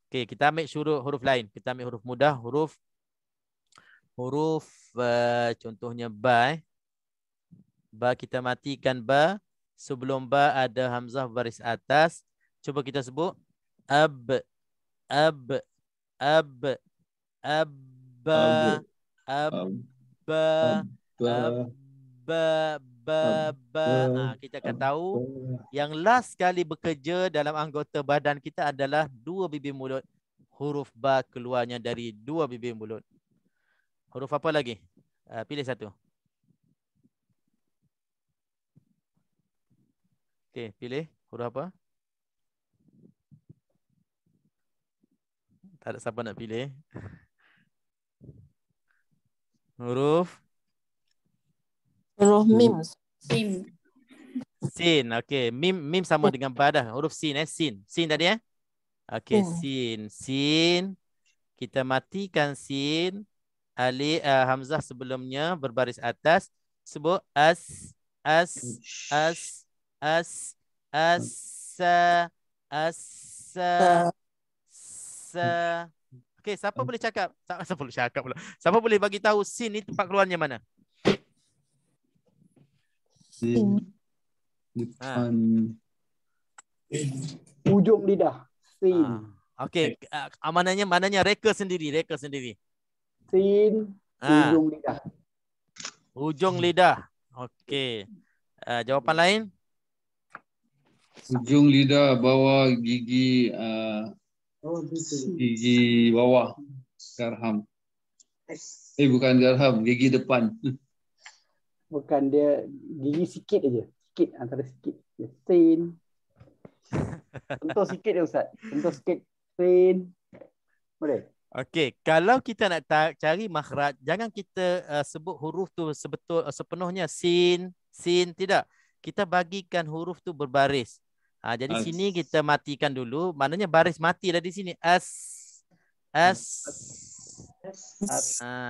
Okey, kita ambil huruf lain. Kita ambil huruf mudah, huruf contohnya ba. Ba, kita matikan ba. Sebelum ba ada hamzah baris atas. Cuba kita sebut ab, ab, ab, abba, abba, abba. Kita akan tahu yang last kali bekerja dalam anggota badan kita adalah 2 bibir mulut. Huruf ba keluarnya dari 2 bibir mulut. Huruf apa lagi? Pilih satu. Okey, pilih huruf apa? Tak ada siapa nak pilih. Huruf mim. Sin. Okey, mim sama dengan ba dah. Huruf sin sin. Sin tadi Okey, sin. Sin. Kita matikan sin. Alif hamzah sebelumnya berbaris atas. Sebut as, sa. Okey, siapa boleh cakap? Siapa boleh cakap pula? Siapa boleh bagi tahu sin ni tempat keluarnya mana? Sin. Depan. Ujung lidah. Sin. Okey, mananya reka sendiri. Sin. Ujung lidah. Ujung lidah. Okey. Jawapan lain? Ujung lidah bawah gigi gigi bawah garham. Bukan garham, gigi depan. Bukan, dia gigi sikit aja. Sikit, antara sikit. Sin. Sentuh sikit dia Ustaz. Sentuh sikit. Sin. Boleh? Okey, kalau kita nak cari makhraj, jangan kita sebut huruf tu sepenuhnya sin, tidak. Kita bagikan huruf tu berbaris. Jadi sini kita matikan dulu, maknanya baris matilah di sini. As.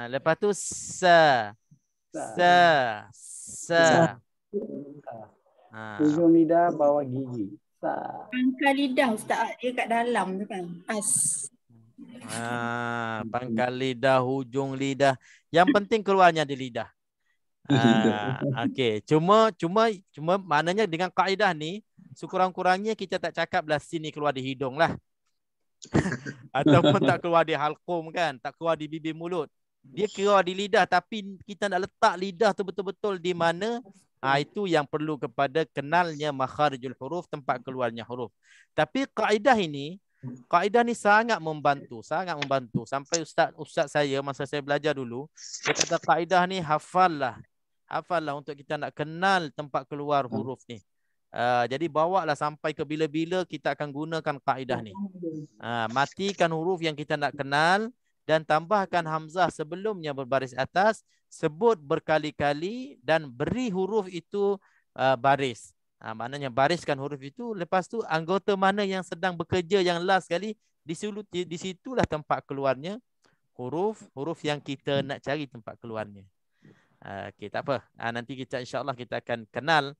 Lepas tu sa. Ujung lidah bawah gigi. Sa. Pangkal lidah Ustaz, dia kat dalam tu kan. As. Pangkal lidah, hujung lidah. Yang penting keluarnya di lidah. Okey, cuma maknanya dengan kaedah ni sekurang-kurangnya kita tak cakaplah sini keluar di hidung lah. Ataupun tak keluar di halqum kan, tak keluar di bibir mulut. Dia keluar di lidah, tapi kita nak letak lidah tu betul-betul di mana? Itu yang perlu kepada kenalnya makharijul huruf, tempat keluarnya huruf. Tapi kaedah ni sangat membantu. Sampai ustaz saya masa saya belajar dulu, dia kata kaedah ni hafallah untuk kita nak kenal tempat keluar huruf ni. Jadi bawalah sampai ke bila-bila kita akan gunakan kaedah ni. Matikan huruf yang kita nak kenal dan tambahkan hamzah sebelumnya berbaris atas, sebut berkali-kali dan beri huruf itu baris. Maknanya bariskan huruf itu, lepas tu anggota mana yang sedang bekerja yang last kali, di situlah tempat keluarnya huruf yang kita nak cari tempat keluarnya. Okey, tak apa. Nanti kita insya-Allah kita akan kenal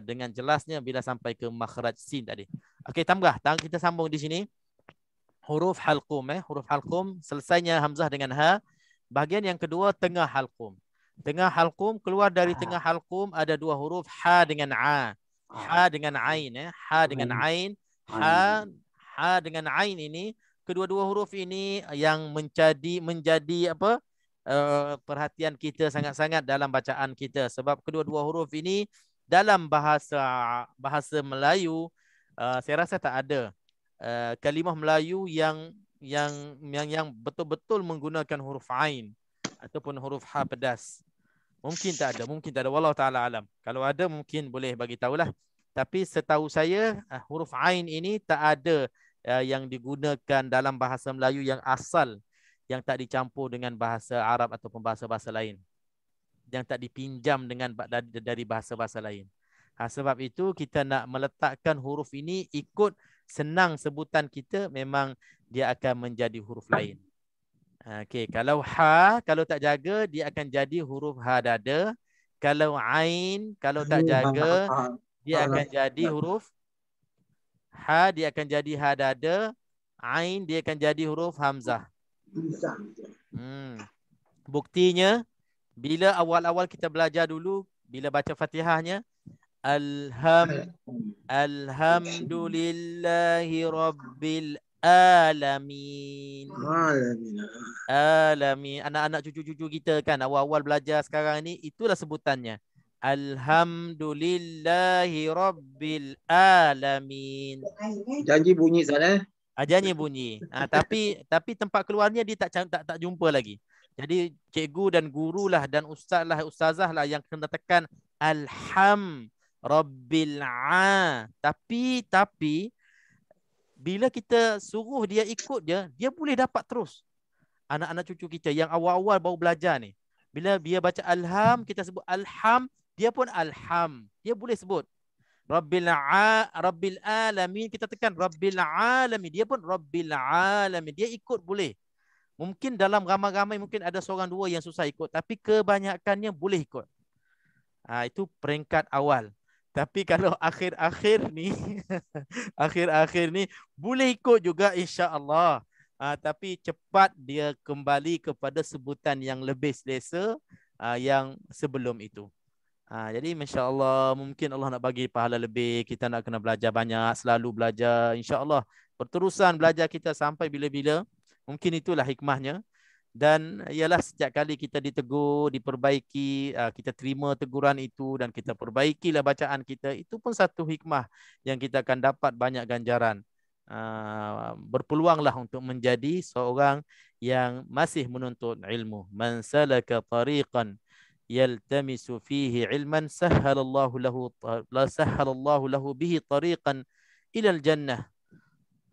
dengan jelasnya bila sampai ke makhraj sin tadi. Okey, tambah. Kita sambung di sini. Huruf halqum. Huruf halqum selesainya hamzah dengan ha. Bahagian yang kedua tengah halqum. Tengah halqum, keluar dari tengah halqum ada dua huruf ha dengan a. Ha dengan ain, ha dengan ain, ha dengan ain ini, kedua-dua huruf ini yang menjadi apa? Perhatian kita sangat-sangat dalam bacaan kita, sebab kedua-dua huruf ini dalam bahasa Melayu saya rasa tak ada kalimah Melayu yang betul-betul menggunakan huruf ain ataupun huruf ha pedas. Mungkin tak ada, wallahu taala alam. Kalau ada mungkin boleh bagi tahulah. Tapi setahu saya huruf ain ini tak ada yang digunakan dalam bahasa Melayu yang asal, yang tak dicampur dengan bahasa Arab ataupun bahasa-bahasa lain, yang tak dipinjam dengan dari bahasa-bahasa lain. Sebab itu kita nak meletakkan huruf ini ikut senang sebutan kita, memang dia akan menjadi huruf lain. Okey, kalau ha, kalau tak jaga dia akan jadi huruf ha dada. Kalau ain, kalau tak jaga dia akan jadi huruf ha, dia akan jadi ha dada. Ain dia akan jadi huruf hamzah. Buktinya bila awal-awal kita belajar dulu, bila baca Fatihahnya, alhamdulillahi rabbil alamin. Alamin. Anak-anak cucu-cucu kita kan awal-awal belajar sekarang ni, itulah sebutannya. Alhamdulillahi rabbil alamin. Janji bunyi sana. Janji bunyi. Tapi tempat keluarnya dia tak jumpa lagi. Jadi cikgu dan guru lah dan ustaz lah, ustazah lah yang kena tekan alham rabbil a. Tapi bila kita suruh dia ikut dia boleh dapat terus. Anak-anak cucu kita yang awal-awal baru belajar ni, bila dia baca alham, kita sebut alham, dia pun alham. Dia boleh sebut rabbil alamin, kita tekan rabbil alamin, dia pun rabbil alamin. Dia ikut boleh. Mungkin dalam ramai-ramai mungkin ada seorang dua yang susah ikut, tapi kebanyakannya boleh ikut. Itu peringkat awal. Tapi kalau akhir-akhir ni akhir-akhir ni boleh ikut juga insya-Allah. Tapi cepat dia kembali kepada sebutan yang lebih selesa yang sebelum itu. Jadi masya-Allah, mungkin Allah nak bagi pahala lebih, kita nak kena belajar banyak, selalu belajar insya-Allah. Berterusan belajar kita sampai bila-bila. Mungkin itulah hikmahnya. Dan ialah setiap kali kita ditegur, diperbaiki, kita terima teguran itu dan kita perbaikilah bacaan kita. Itu pun satu hikmah yang kita akan dapat banyak ganjaran. Berpeluanglah untuk menjadi seorang yang masih menuntut ilmu. Man salaka tariqan yaltamisu fihi ilman sahhalallahu lahu bihi tariqan ilal jannah.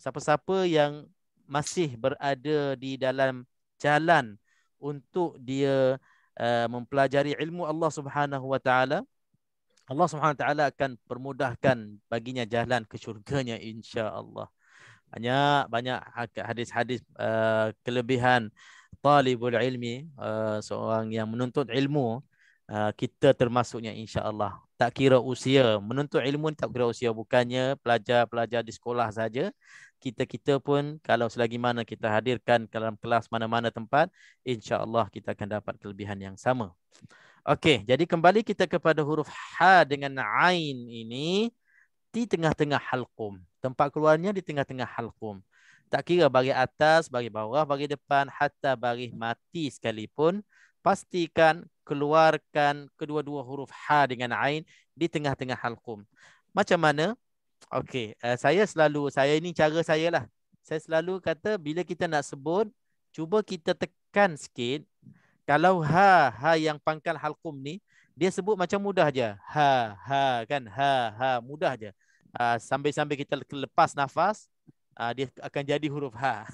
Siapa-siapa yang masih berada di dalam jalan untuk dia mempelajari ilmu Allah Subhanahu wa taala, Allah Subhanahu wa taala akan permudahkan baginya jalan ke syurganya insya-Allah. Banyak hadis-hadis kelebihan talibul ilmi, seorang yang menuntut ilmu, kita termasuknya insya-Allah. Tak kira usia, menuntut ilmu tak kira usia, bukannya pelajar-pelajar di sekolah saja. Kita pun kalau selagi mana kita hadirkan dalam kelas mana-mana tempat, insya-Allah kita akan dapat kelebihan yang sama. Okey, jadi kembali kita kepada huruf ha dengan ain ini di tengah-tengah halqum. Tempat keluarnya di tengah-tengah halqum. Tak kira bagi atas, bagi bawah, bagi depan, hatta bagi mati sekalipun, pastikan keluarkan kedua-dua huruf ha dengan ain di tengah-tengah halqum. Macam mana? Okey, saya ini cara saya lah. Saya selalu kata bila kita nak sebut, cuba kita tekan sikit. Kalau ha yang pangkal halqum ni, dia sebut macam mudah je. Ha kan, ha mudah je. Sambil-sambil kita lepas nafas, dia akan jadi huruf ha.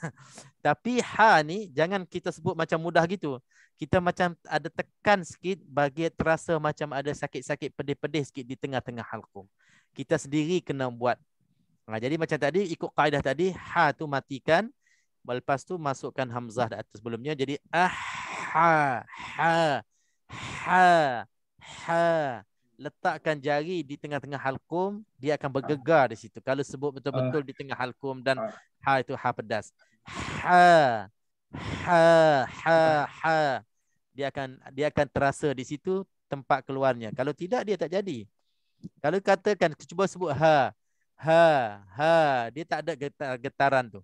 Tapi ha ni jangan kita sebut macam mudah gitu. Kita macam ada tekan sikit bagi terasa macam ada sakit-sakit, pedih-pedih sikit di tengah-tengah halqum. Kita sendiri kena buat. Jadi macam tadi, ikut kaedah tadi, ha tu matikan, lepas tu masukkan hamzah di atas sebelumnya, jadi ha. Letakkan jari di tengah-tengah halqum, dia akan bergegar di situ. Kalau sebut betul-betul di tengah halqum dan ha itu ha pedas. Ha. dia akan terasa di situ tempat keluarnya. Kalau tidak dia tak jadi. Kalau katakan cuba sebut ha, dia tak ada getaran tu.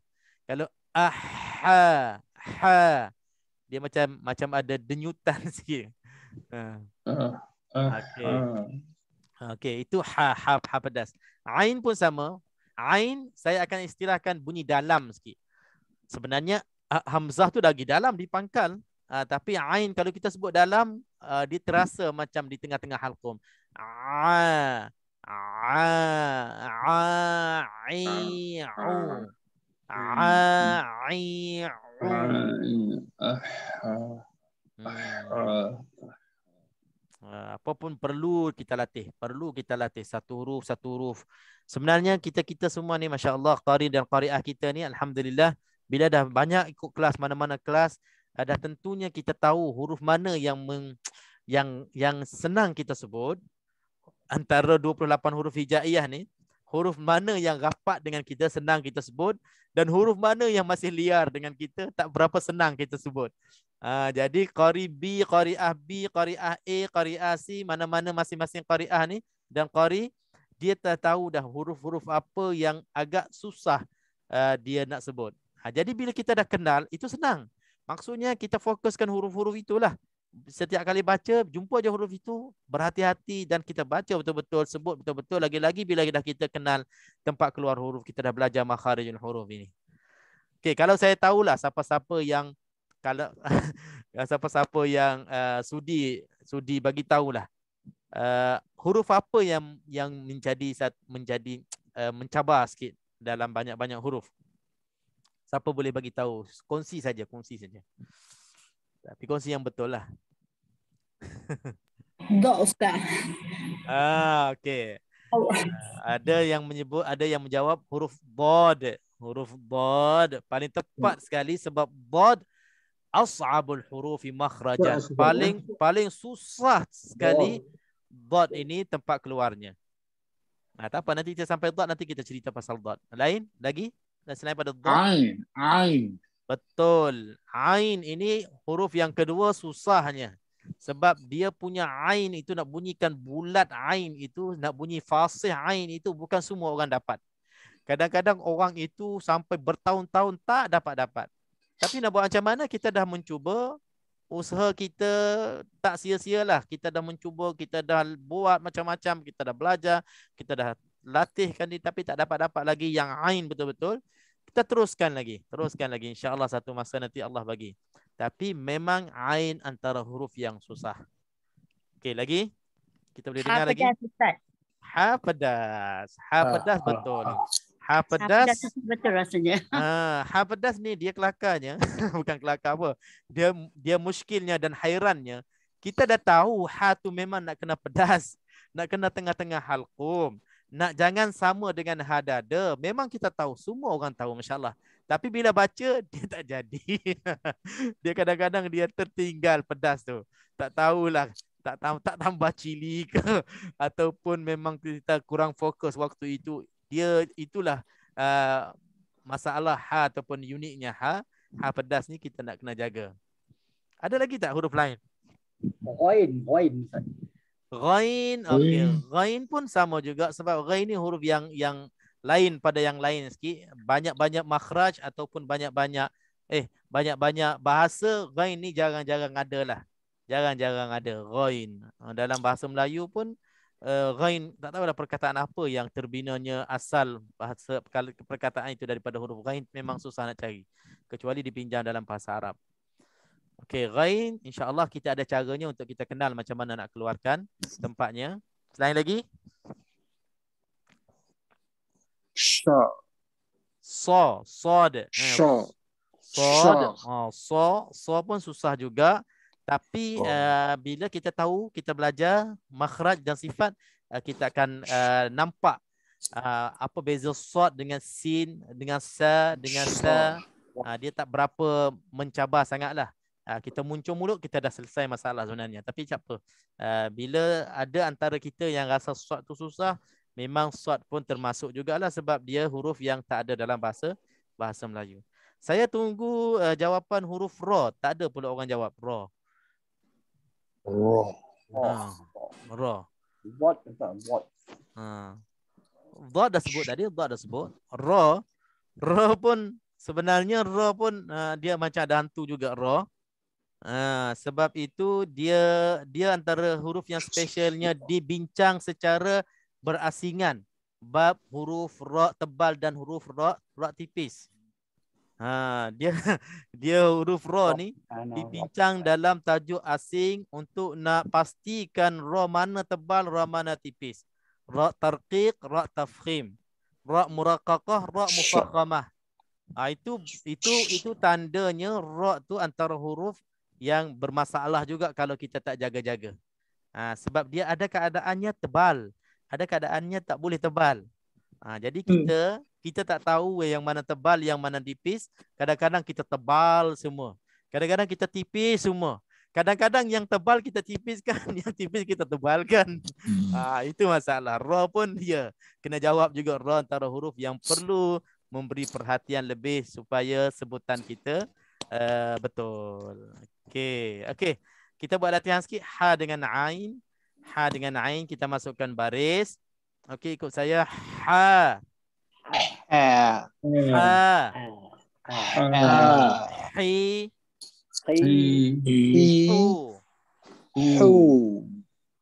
Kalau ha, dia macam ada denyutan sikit. Okey. Okey, itu ha pedas. Ain pun sama. Ain saya akan istilahkan bunyi dalam sikit. Sebenarnya hamzah tu lagi dalam di pangkal. Tapi ain kalau kita sebut dalam, dia terasa macam di tengah-tengah halqum. Apapun perlu kita latih. Perlu kita latih satu huruf. Sebenarnya kita semua ni masya-Allah qari dan qariah kita ni alhamdulillah bila dah banyak ikut kelas mana-mana kelas, dah tentunya kita tahu huruf mana yang senang kita sebut antara 28 huruf hijaiyah ni. Huruf mana yang rapat dengan kita, senang kita sebut, dan huruf mana yang masih liar dengan kita, tak berapa senang kita sebut. Jadi qari B, qariah B, qariah A, qariah C, mana-mana masing-masing qariah ni dan qari, dia tak tahu dah huruf-huruf apa yang agak susah dia nak sebut. Jadi bila kita dah kenal, itu senang. Maksudnya kita fokuskan huruf-huruf itulah. Setiap kali baca, jumpa je huruf itu, berhati-hati dan kita baca betul-betul, sebut betul-betul. Lagi-lagi bila dah kita kenal tempat keluar huruf, kita dah belajar makharijul huruf ini. Okey, kalau saya tahulah siapa-siapa yang siapa-siapa yang sudi bagi tahulah huruf apa yang menjadi mencabar sikit dalam banyak-banyak huruf. Siapa boleh bagi tahu? Kongsi saja. Tapi kongsi yang betul lah. Dok Ustaz. Okey. Ada yang menyebut, ada yang menjawab huruf bod. Huruf bod paling tepat sekali sebab bod as'abul hurufi makhrajan. Paling susah sekali bod ini tempat keluarnya. Tak apa, nanti kita sampai dot, nanti kita cerita pasal dot. Lain lagi? Dan selain pada dot. Ain. Betul. Ain ini huruf yang kedua susahnya. Sebab dia punya ain itu nak bunyikan bulat ain itu, nak bunyi fasih ain itu bukan semua orang dapat. Kadang-kadang orang itu sampai bertahun-tahun tak dapat. Tapi nak buat macam mana, kita dah mencuba, usaha kita tak sia-sialah. Kita dah mencuba, kita dah buat macam-macam, kita dah belajar, kita dah latihkan ni, tapi tak dapat lagi yang ain betul-betul. Kita teruskan lagi. InsyaAllah satu masa nanti Allah bagi. Tapi memang ain antara huruf yang susah. Okey, lagi? Kita boleh dengar lagi? Ha pedas betul. Ha pedas betul rasanya. Ha pedas ni dia kelakarnya. Bukan kelakar apa. Dia muskilnya dan hairannya. Kita dah tahu ha tu memang nak kena pedas. Nak kena tengah-tengah halqum. Nak jangan sama dengan hadada. Memang kita tahu, semua orang tahu, masya-Allah. Tapi bila baca dia tak jadi. Dia kadang-kadang dia tertinggal pedas tu. Tak tahulah, tak tambah cili ke ataupun memang kita kurang fokus waktu itu. Dia itulah masalah ha ataupun uniknya ha pedas ni kita nak kena jaga. Ada lagi tak huruf lain? Ghain. Ghain, okey. Ghain pun sama juga sebab ghain ni huruf yang lain pada yang lain sikit. Banyak-banyak makhraj ataupun banyak-banyak bahasa ghain ni jarang-jarang ada lah. Jarang-jarang ada ghain. Dalam bahasa Melayu pun ghain tak tahu dah perkataan apa yang terbinanya asal bahasa perkataan itu daripada huruf ghain, memang susah nak cari kecuali dipinjam dalam bahasa Arab. Okey, ghain insya-Allah kita ada caranya untuk kita kenal macam mana nak keluarkan tempatnya. Selain lagi? Sha. Sod. So pun susah juga. Tapi bila kita tahu, kita belajar makhraj dan sifat, kita akan nampak apa beza sod dengan sin, dengan sa, dengan sa. Dia tak berapa mencabar sangatlah. Kita muncul mulut, kita dah selesai masalah sebenarnya. Tapi tak apa. Bila ada antara kita yang rasa sod tu susah, memang sod pun termasuk jugalah sebab dia huruf yang tak ada dalam bahasa Melayu. Saya tunggu jawapan huruf ra. Tak ada pula orang jawab ra. Roh. Ra. What tak what. Dha dah sebut tadi, dha dah sebut. Ra pun sebenarnya ra pun dia macam ada hantu juga ra. Sebab itu dia antara huruf yang spesialnya dibincang secara berasingan. Bab huruf ra tebal dan huruf ra tipis. Dia huruf ra ni dibincang dalam tajuk asing untuk nak pastikan ra mana tebal, ra mana tipis. Ra tarqiq, ra tafkhim. Ra muraqqaqah, ra mufakhamah. Itu tandanya ra tu antara huruf yang bermasalah juga kalau kita tak jaga-jaga. Sebab dia ada keadaannya tebal, ada keadaannya tak boleh tebal. Jadi kita tak tahu yang mana tebal, yang mana tipis. Kadang-kadang kita tebal semua. Kadang-kadang kita tipis semua. Kadang-kadang yang tebal kita tipiskan, yang tipis kita tebalkan. Itu masalah. Ra pun dia kena jawab juga. Ra antara huruf yang perlu memberi perhatian lebih supaya sebutan kita betul. Okey. Kita buat latihan sikit. Ha dengan ain. Ha dengan ain kita masukkan baris. Okey, ikut saya. Ha. Hi. Hu.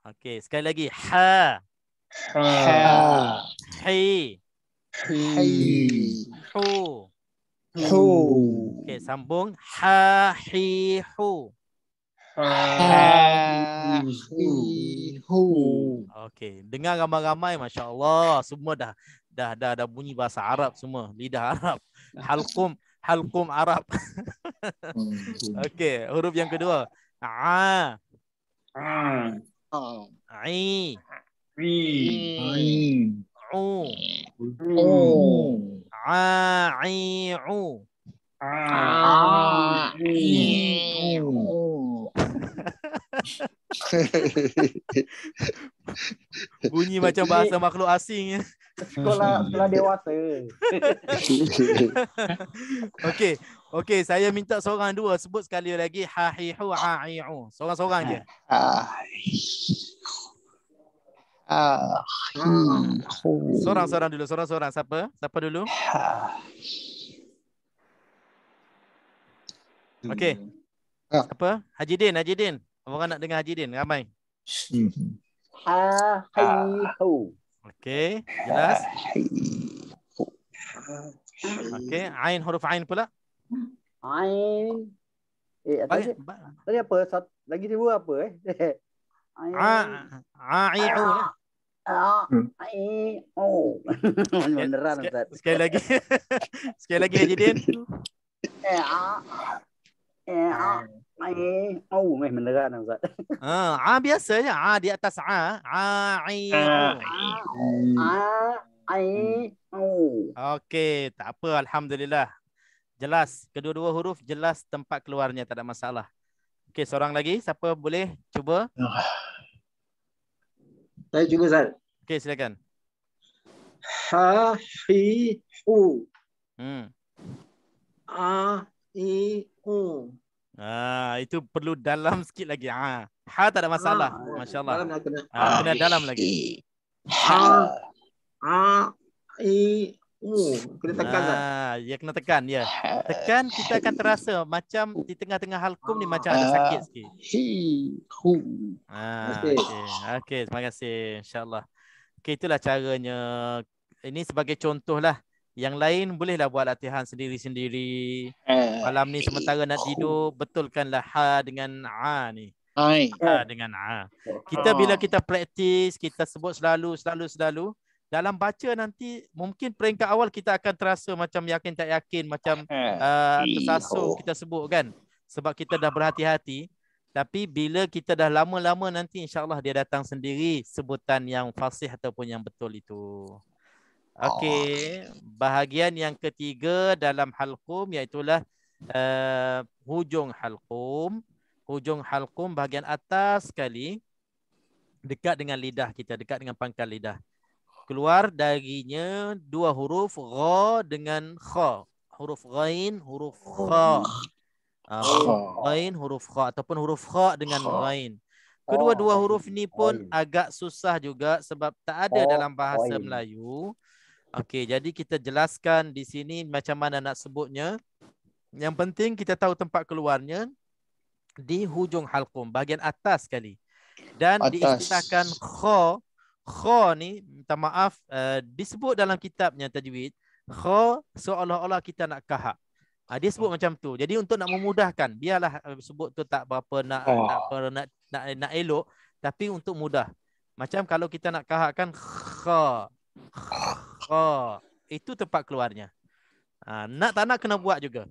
Okey, sekali lagi. Ha. Hi. Hu. Okey, sambung. Ha, hi, hu. Okey, dengar ramai-ramai, masya-Allah, semua dah bunyi bahasa Arab semua, lidah Arab. Halqum Arab. Okey, huruf yang kedua. A. I. U. A. I. U. Bunyi macam bahasa makhluk asing. Sekolah dewasa. Okey, saya minta seorang dua sebut sekali lagi ha hi hu a i u. Seorang-seorang je. Seorang-seorang dulu, seorang-seorang. Siapa dulu? Okey. Apa? Haji Din. Orang nak dengar Haji Din ramai. Ha, hi, hu. Okey, jelas. Okey, ain, huruf ain pula. Ain. Tadi apa? Lagi dua apa I u lah. Beneran Ustaz. Sekali lagi. Sekali lagi Haji Din. Beneran Ustaz. Biasa je. Di atas Okey, tak apa, alhamdulillah. Jelas, kedua-dua huruf jelas tempat keluarnya, tak ada masalah. Okey, seorang lagi, siapa boleh cuba? Saya cuba Ustaz. Okey, silakan. Ha, hi, hu. A, I, U. Itu perlu dalam sikit lagi. Ha tak ada masalah. Masya-Allah. Kena dalam lagi. A, I, U. Kena tekan tak? Ya kena tekan ya. Tekan kita akan terasa macam di tengah-tengah halqum ni macam ada sakit sikit. Okey, terima kasih. Insya-Allah. Okey, itulah caranya. Ini sebagai contoh lah. Yang lain bolehlah buat latihan sendiri-sendiri. Malam ni sementara nak tidur, betulkanlah ha dengan a ni. Ha dengan a. Kita bila kita praktis, kita sebut selalu. Dalam baca nanti mungkin peringkat awal kita akan terasa macam yakin tak yakin, macam tersasul kita sebut kan. Sebab kita dah berhati-hati. Tapi bila kita dah lama-lama nanti insya-Allah dia datang sendiri sebutan yang fasih ataupun yang betul itu. Okey, bahagian yang ketiga dalam halqum iaitulah hujung halqum. Hujung halqum bahagian atas sekali dekat dengan lidah kita, dekat dengan pangkal lidah. Keluar darinya dua huruf gha dengan kha. Huruf ghain, huruf kha. Huruf ghain, huruf kha ataupun huruf kha dengan ghain. Kedua-dua huruf ni pun Ghain. agak susah juga sebab tak ada dalam bahasa Ghain. Melayu. Okey, jadi kita jelaskan di sini macam mana nak sebutnya. Yang penting kita tahu tempat keluarnya di hujung halqum, bahagian atas sekali. Dan Atas. diistilahkan kha. Kha ni, minta maaf, disebut dalam kitabnya tajwid, kha seolah-olah kita nak kahak. Dia sebut macam tu. Jadi untuk nak memudahkan, biarlah sebut tu tak berapa nak elok, tapi untuk mudah. Macam kalau kita nak kahakkan kha. Kha. Itu tempat keluarnya. Nak tak nak kena buat juga.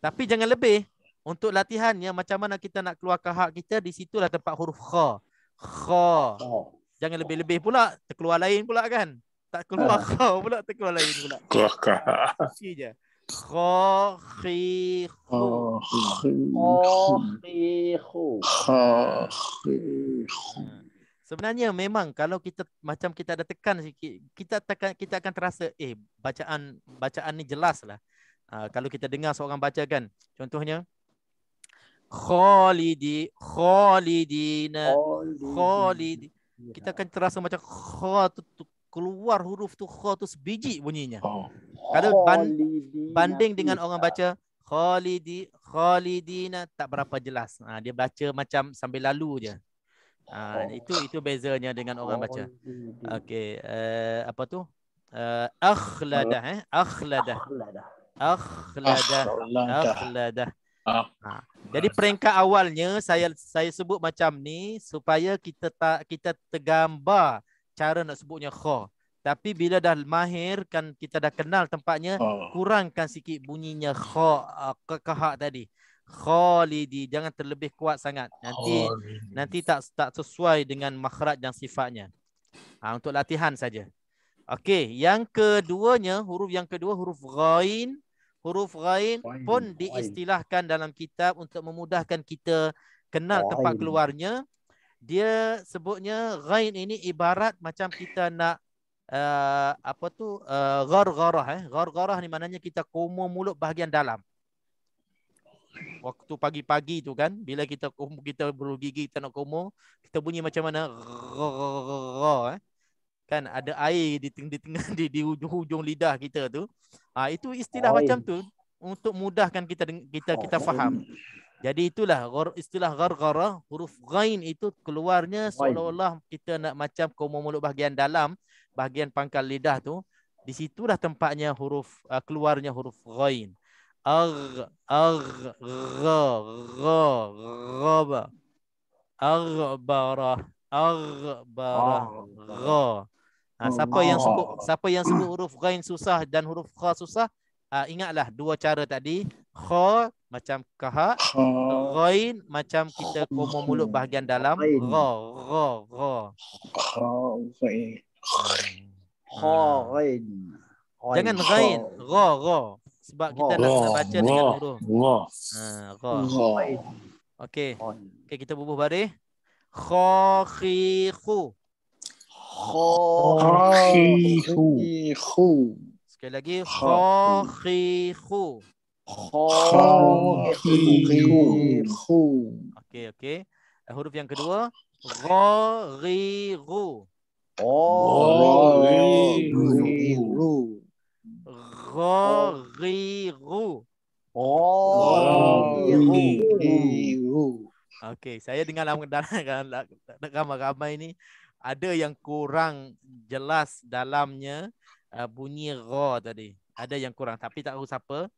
Tapi jangan lebih. Untuk latihannya macam mana kita nak keluar kahak kita, di situlah tempat huruf kha. Kha. Jangan lebih-lebih pula, terkeluar lain pula kan. Tak keluar kha pula, terkeluar lain pula. Kaki je. Kha, khi, khu. Sebenarnya memang kalau kita macam kita ada tekan sikit, kita akan terasa bacaan ni jelas lah. Kalau kita dengar seorang baca kan, contohnya khalidina, kita akan terasa macam kha tu keluar huruf tu, kha tu sebiji bunyinya. Kalau banding dengan orang baca khalidina tak berapa jelas. Dia baca macam sambil lalu je. Itu bezanya dengan orang baca. Okey, apa tu? Akhlada. Jadi peringkat awalnya saya sebut macam ni supaya kita tergambar cara nak sebutnya kha. Tapi bila dah mahir kan, kita dah kenal tempatnya, kurangkan sikit bunyinya kha, kahak tadi. Khalidi, jangan terlebih kuat sangat. Nanti tak sesuai dengan makhraj dan sifatnya. Untuk latihan saja. Okey, yang keduanya, huruf yang kedua huruf ghain. Huruf ghain pun diistilahkan dalam kitab untuk memudahkan kita kenal tempat keluarnya. Dia sebutnya ghain ini ibarat macam kita nak ghargharah. Ghargharah ni maknanya kita komo mulut bahagian dalam. Waktu pagi-pagi tu kan, bila kita bulu gigi, kita nak komo, kita bunyi macam mana? Kan ada air di tengah di hujung lidah kita tu. Itu istilah macam tu untuk mudahkan kita faham. Jadi itulah istilah ghargharah. Huruf ghain itu keluarnya seolah-olah kita nak macam komo mulut bahagian dalam, bahagian pangkal lidah tu. Di situlah tempatnya keluarnya huruf ghain. Aghbara. Siapa yang sebut huruf ghain susah dan huruf kha susah, ingatlah dua cara tadi. Kha macam kahak, ghain macam kita komo mulut bahagian dalam. Jangan ghain, gha. Sebab kita nak baca dengan huruf gha. Okey, kita bubuh baris. Kha, khi, khu. Sekali lagi. Kha, khi, khu. Okey. Huruf yang kedua. Gha, ri, ru. Gha, ri, ru. Okey, saya dengar ramai-ramai ni ada yang kurang jelas dalamnya bunyi gha tadi. Ada yang kurang tapi tak tahu siapa.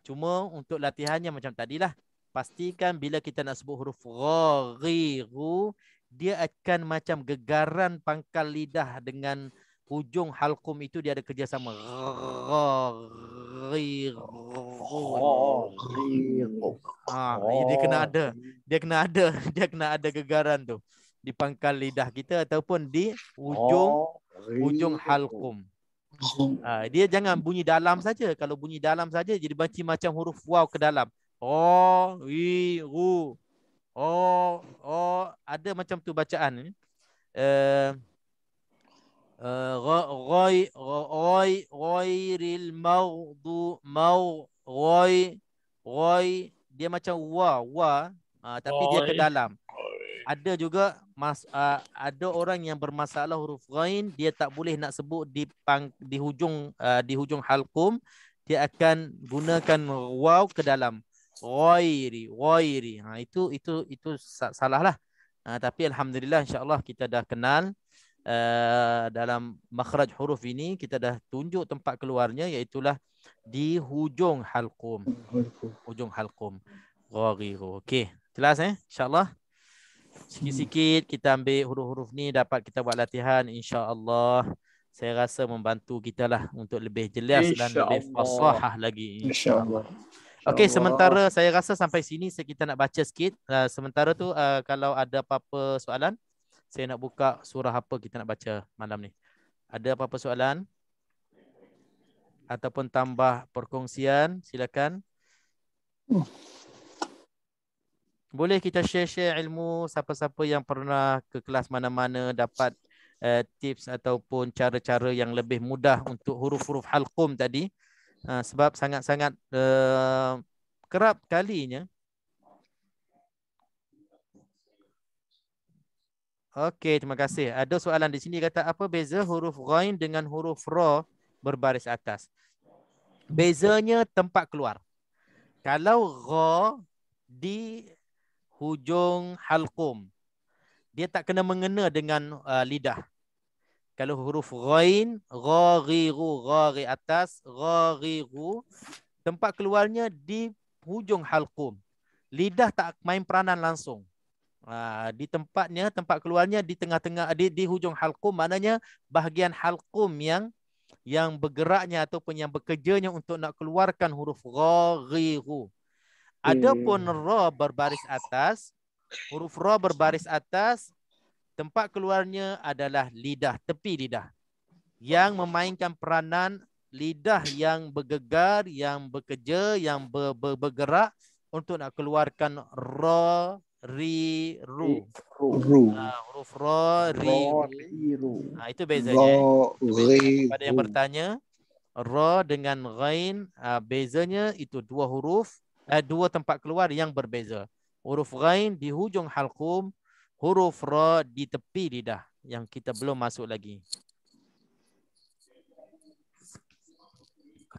Cuma untuk latihannya macam tadilah. Pastikan bila kita nak sebut huruf gha, ri, ru, dia akan macam gegaran pangkal lidah dengan hujung halqum itu dia ada kerjasama. Gha, ri, ru. Dia kena ada gegaran tu di pangkal lidah kita ataupun di hujung halqum. Dia jangan bunyi dalam saja. Kalau bunyi dalam saja jadi macam huruf waw ke dalam. Ri, ru. Ada macam tu bacaan. Ghairil maghdubi, dia macam wa, tapi dia ke dalam. ada juga ada orang yang bermasalah huruf ghain, dia tak boleh nak sebut di hujung halqum, dia akan gunakan waw ke dalam ghairi. Itu salah lah. Tapi alhamdulillah insya-Allah kita dah kenal dalam makhraj huruf ini, kita dah tunjuk tempat keluarnya, iaitulah di hujung halqum. Hujung halqum. Ghariru. Okey, jelas insya-Allah. Sikit-sikit kita ambil huruf-huruf ni, dapat kita buat latihan, insya-Allah. Saya rasa membantu kita lah untuk lebih jelas dan lebih fasahah lagi, insya-Allah. Okey, sementara saya rasa sampai sini kita nak baca sikit. Sementara tu kalau ada apa-apa soalan, saya nak buka surah apa kita nak baca malam ni. Ada apa-apa soalan? Ataupun tambah perkongsian, silakan. Boleh kita share ilmu, siapa-siapa yang pernah ke kelas mana-mana dapat tips ataupun cara-cara yang lebih mudah untuk huruf-huruf halqum tadi. Sebab sangat-sangat kerap kalinya. Okey, terima kasih. Ada soalan di sini kata, apa beza huruf ghain dengan huruf ra berbaris atas? Bezanya tempat keluar. Kalau ra di hujung halqum, dia tak kena mengena dengan lidah. Kalau huruf ghain, ghariru, ghari atas, ghariru, tempat keluarnya di hujung halqum. Lidah tak main peranan langsung. Di tempat keluarnya di tengah-tengah, di hujung halqum, maknanya bahagian halqum yang bergeraknya ataupun yang bekerjanya untuk nak keluarkan huruf ghariru. Adapun ra berbaris atas, huruf ra berbaris atas, tempat keluarnya adalah lidah, tepi lidah, yang memainkan peranan lidah yang bergegar, yang bekerja, yang bergerak untuk nak keluarkan ra, ri, ru. Huruf ra, ri, ru. Itu bezanya. Pada yang bertanya, ra dengan ghain, bezanya itu dua huruf, dua tempat keluar yang berbeza. Huruf ghain di hujung halqum, huruf ra di tepi lidah yang kita belum masuk lagi.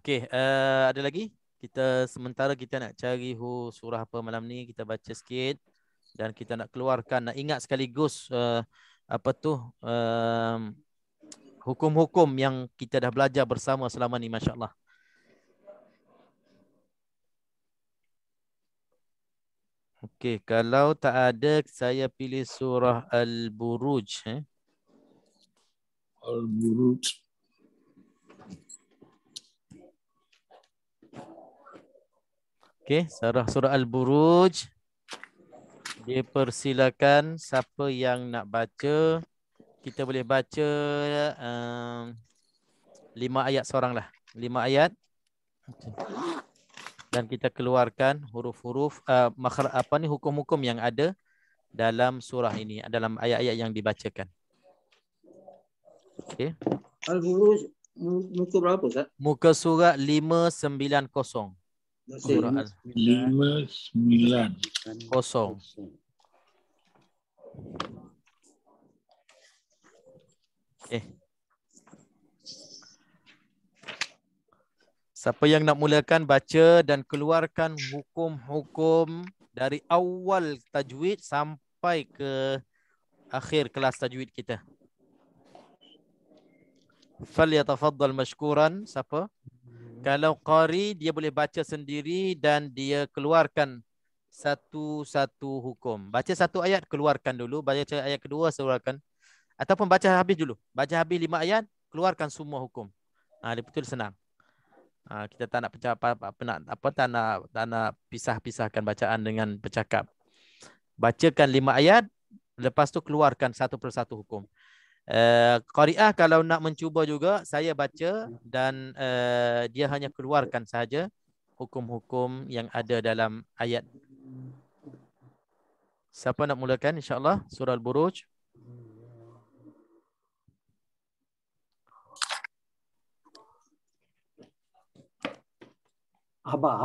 Okey, ada lagi? Sementara kita nak cari surah apa malam ni, kita baca sikit dan kita nak keluarkan, nak ingat sekaligus hukum-hukum yang kita dah belajar bersama selama ni, masya-Allah. Okey, kalau tak ada, saya pilih surah Al-Buruj. Al-Buruj. Okey, surah Al-Buruj. Dipersilakan siapa yang nak baca. Kita boleh baca 5 ayat seorang lah. 5 ayat. Dan kita keluarkan huruf-huruf hukum-hukum yang ada dalam surah ini, dalam ayat-ayat yang dibacakan. Okey. Al-Buruj muka berapa, Ustaz? Muka surat 590. Surah 590. Siapa yang nak mulakan baca dan keluarkan hukum-hukum dari awal tajwid sampai ke akhir kelas tajwid kita. Falyatafaddal mashkuran. Siapa? Kalau qari, dia boleh baca sendiri dan dia keluarkan satu-satu hukum. Baca satu ayat, keluarkan dulu. Baca ayat kedua, keluarkan. Ataupun baca habis dulu. Baca habis 5 ayat, keluarkan semua hukum. Dia betul senang. Kita tak nak tak nak pisah-pisahkan bacaan dengan bercakap. Bacakan 5 ayat, lepas tu keluarkan satu persatu hukum. Qari'ah kalau nak mencuba juga, saya baca dan dia hanya keluarkan sahaja hukum-hukum yang ada dalam ayat. Siapa nak mulakan, insya-Allah, surah Al-Buruj? Abah.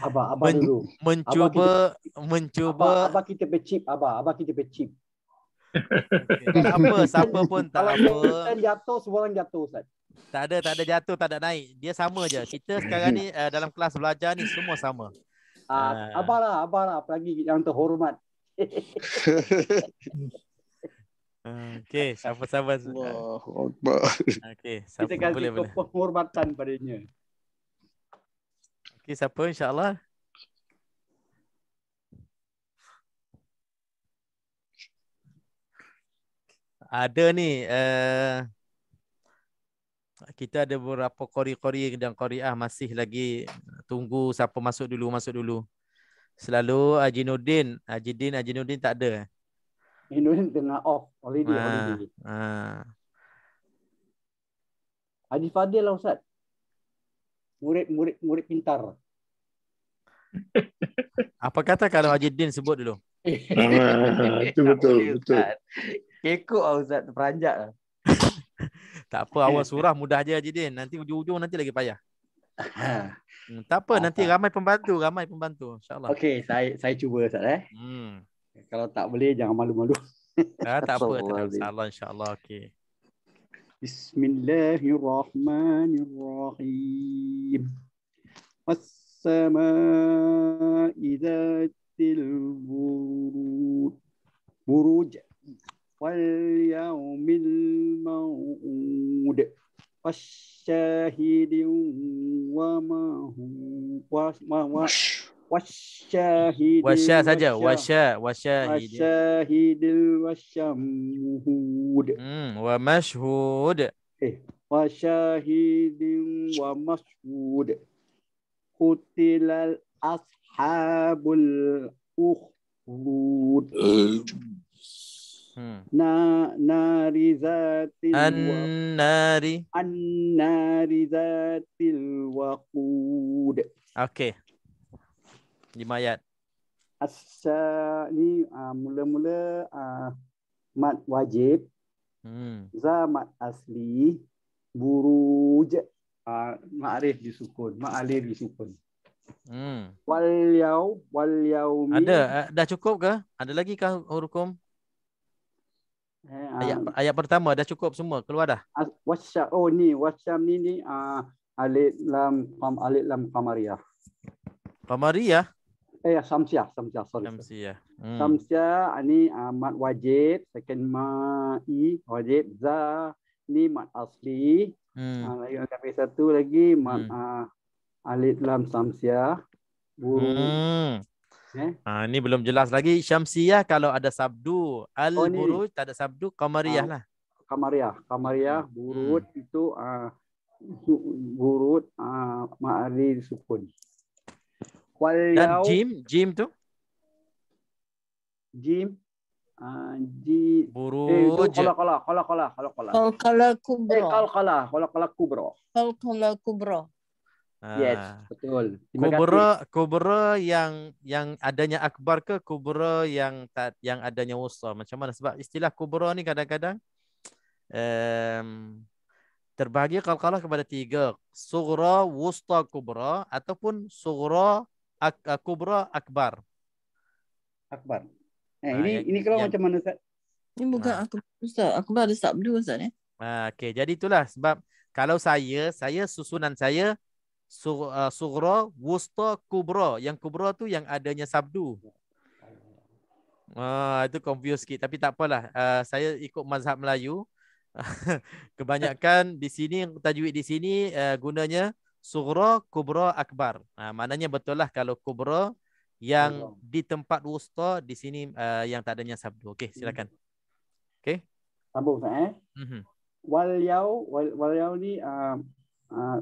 Abah dulu. Mencuba Abah kita pecip. Abah kita pecip. tak apa, siapa pun tak Kalau apa. kita jatuh, semua orang jatuh, Ustaz. Tak ada jatuh, tak ada naik. Dia sama je. Kita sekarang ni dalam kelas belajar ni semua sama. Abah lah. Apalagi yang terhormat. Okey, siapa-siapa. Allahu Akbar. Okey, Kita siapa kasih boleh. penghormatan padanya. Okey, siapa insya-Allah? Ada ni kita ada beberapa qori dan qariah masih lagi tunggu siapa masuk dulu. Selalu Hajinuddin tak ada. Indonesia tengah off holiday. Haji Fadil lah Ustaz. Murid pintar. Apa kata kalau Hajinuddin sebut dulu? Itu betul. Kekok lah Ustaz, terperanjat lah. Tak apa, awal surah mudah je Hajinuddin. Nanti ujung-ujung nanti lagi payah. Tak apa, nanti ramai pembantu insya-Allah. Okey, saya cuba Ustaz Kalau tak boleh jangan malu-malu. Tak apa, insya-Allah okey. Bismillahirrahmanirrahim. Was-samaa'i dzatil buruj wal yaumil maw'ud wasyahidin wa ma wasyahidil wasyamhud wa mashhud wasyahidin wa mashhud qutilal ashabul ukhdud nari zatil waqud. Okey. 5 ayat. Ni mula-mula mat wajib. Za mat asli. Buruj ma'rif disukun. Wal yaumi. Ada dah cukup ke? Ada lagi ke hukum? Ayat pertama dah cukup semua, keluar dah. Wasyam ni alif lam qamariyah. Qamariyah? Samsiah, sorry. Samsiah ni mat wajib, second ma'i wajib, za ni mat asli. Lagi kami satu lagi mat alif lam samsiah. Ni belum jelas lagi. Syamsiyah kalau ada sabdu, al-buruj tak ada sabdu, qamariyah lah. Qamariyah buruj itu buruj ma'ari sukun. Dan jim tu? Jim buruj. Qalqalah kubra. Yes, betul. Kubra yang adanya akbar ke kubra yang adanya wusta? Macam mana? Sebab istilah kubra ni kadang-kadang terbahagi qalqalah kepada 3. Sughra, wusta, kubra ataupun sughra, kubra, akbar. Ini kalau macam mana Ustaz? Ini bukan akbar Ustaz. Akbar ada sabdu Ustaz Okey, jadi itulah sebab kalau saya susunan saya sughra, wusta, kubra. Yang kubra tu yang adanya sabdu. Itu confuse sikit tapi tak apalah. Saya ikut mazhab Melayu. Kebanyakan di sini tajwid di sini gunanya sughra, kubra, akbar. Maknanya betul lah kalau kubra yang di tempat wusta di sini yang tak adanya sabdu. Okey, silakan. Okey. Sambung Ustaz Wal yaw ni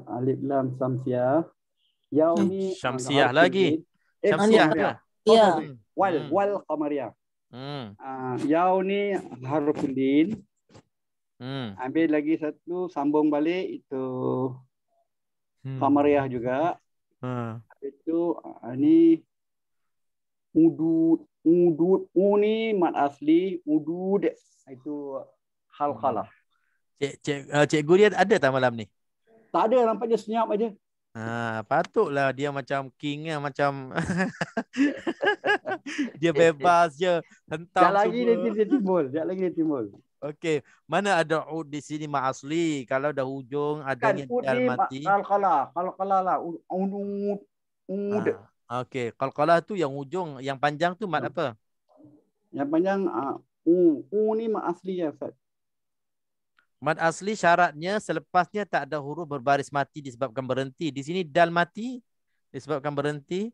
alif lam samsiah. Yaw ni syamsiah lagi. Syamsiah. Wal qamariyah. Yaw ni harful lin. Ambil lagi satu sambung balik itu qamariyah juga. Itu ni udud ni mat asli udud itu halqalah. Cikgu dia ada tak malam ni? Tak ada, nampak dia senyap aja. Patutlah dia macam king macam dia bebas je hentam Sekejap lagi semua. dia timbul. Sekejap lagi dia timbul. Okey, mana ada ud di sini mak asli? Kalau dah hujung adanya Ud dal ni mati. kalau lah ud. Okey, qalqalah tu yang hujung, yang panjang tu mat apa? Yang panjang ni mat asli ya Ustaz. Mat asli syaratnya selepasnya tak ada huruf berbaris mati disebabkan berhenti. Di sini dal mati disebabkan berhenti.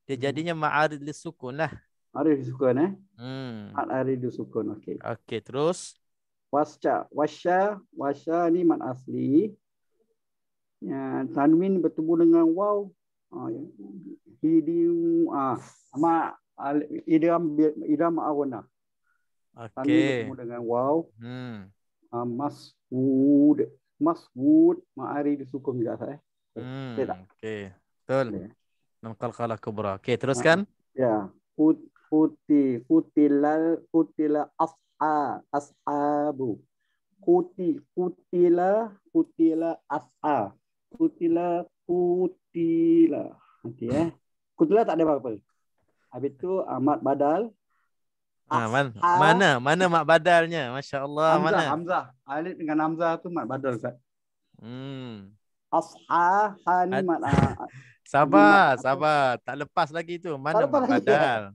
Dia jadinya ma'arid lisukun lah. Arid disukun Mat arid disukun. Okey. Okey, terus Wasya ni mat asli. Ya, tanwin bertemu dengan waw. Idam ma'awana. Tanwin okey. bertemu dengan waw. Mas'ud ma'ari disukun juga saya. Okey. Betul. Qalqalah kubra. Okey, teruskan. Ya. Kutila ashabu. Kutila asha. Kutila. Nanti Kutila tak ada apa-apa. Habis tu mat badal. Mana mak badalnya? Masya-Allah, mana? Hamzah. Alif dengan Hamzah tu mat badal Ustaz. Ha ni mat Sabar. Tak lepas lagi tu. Mana mak badal?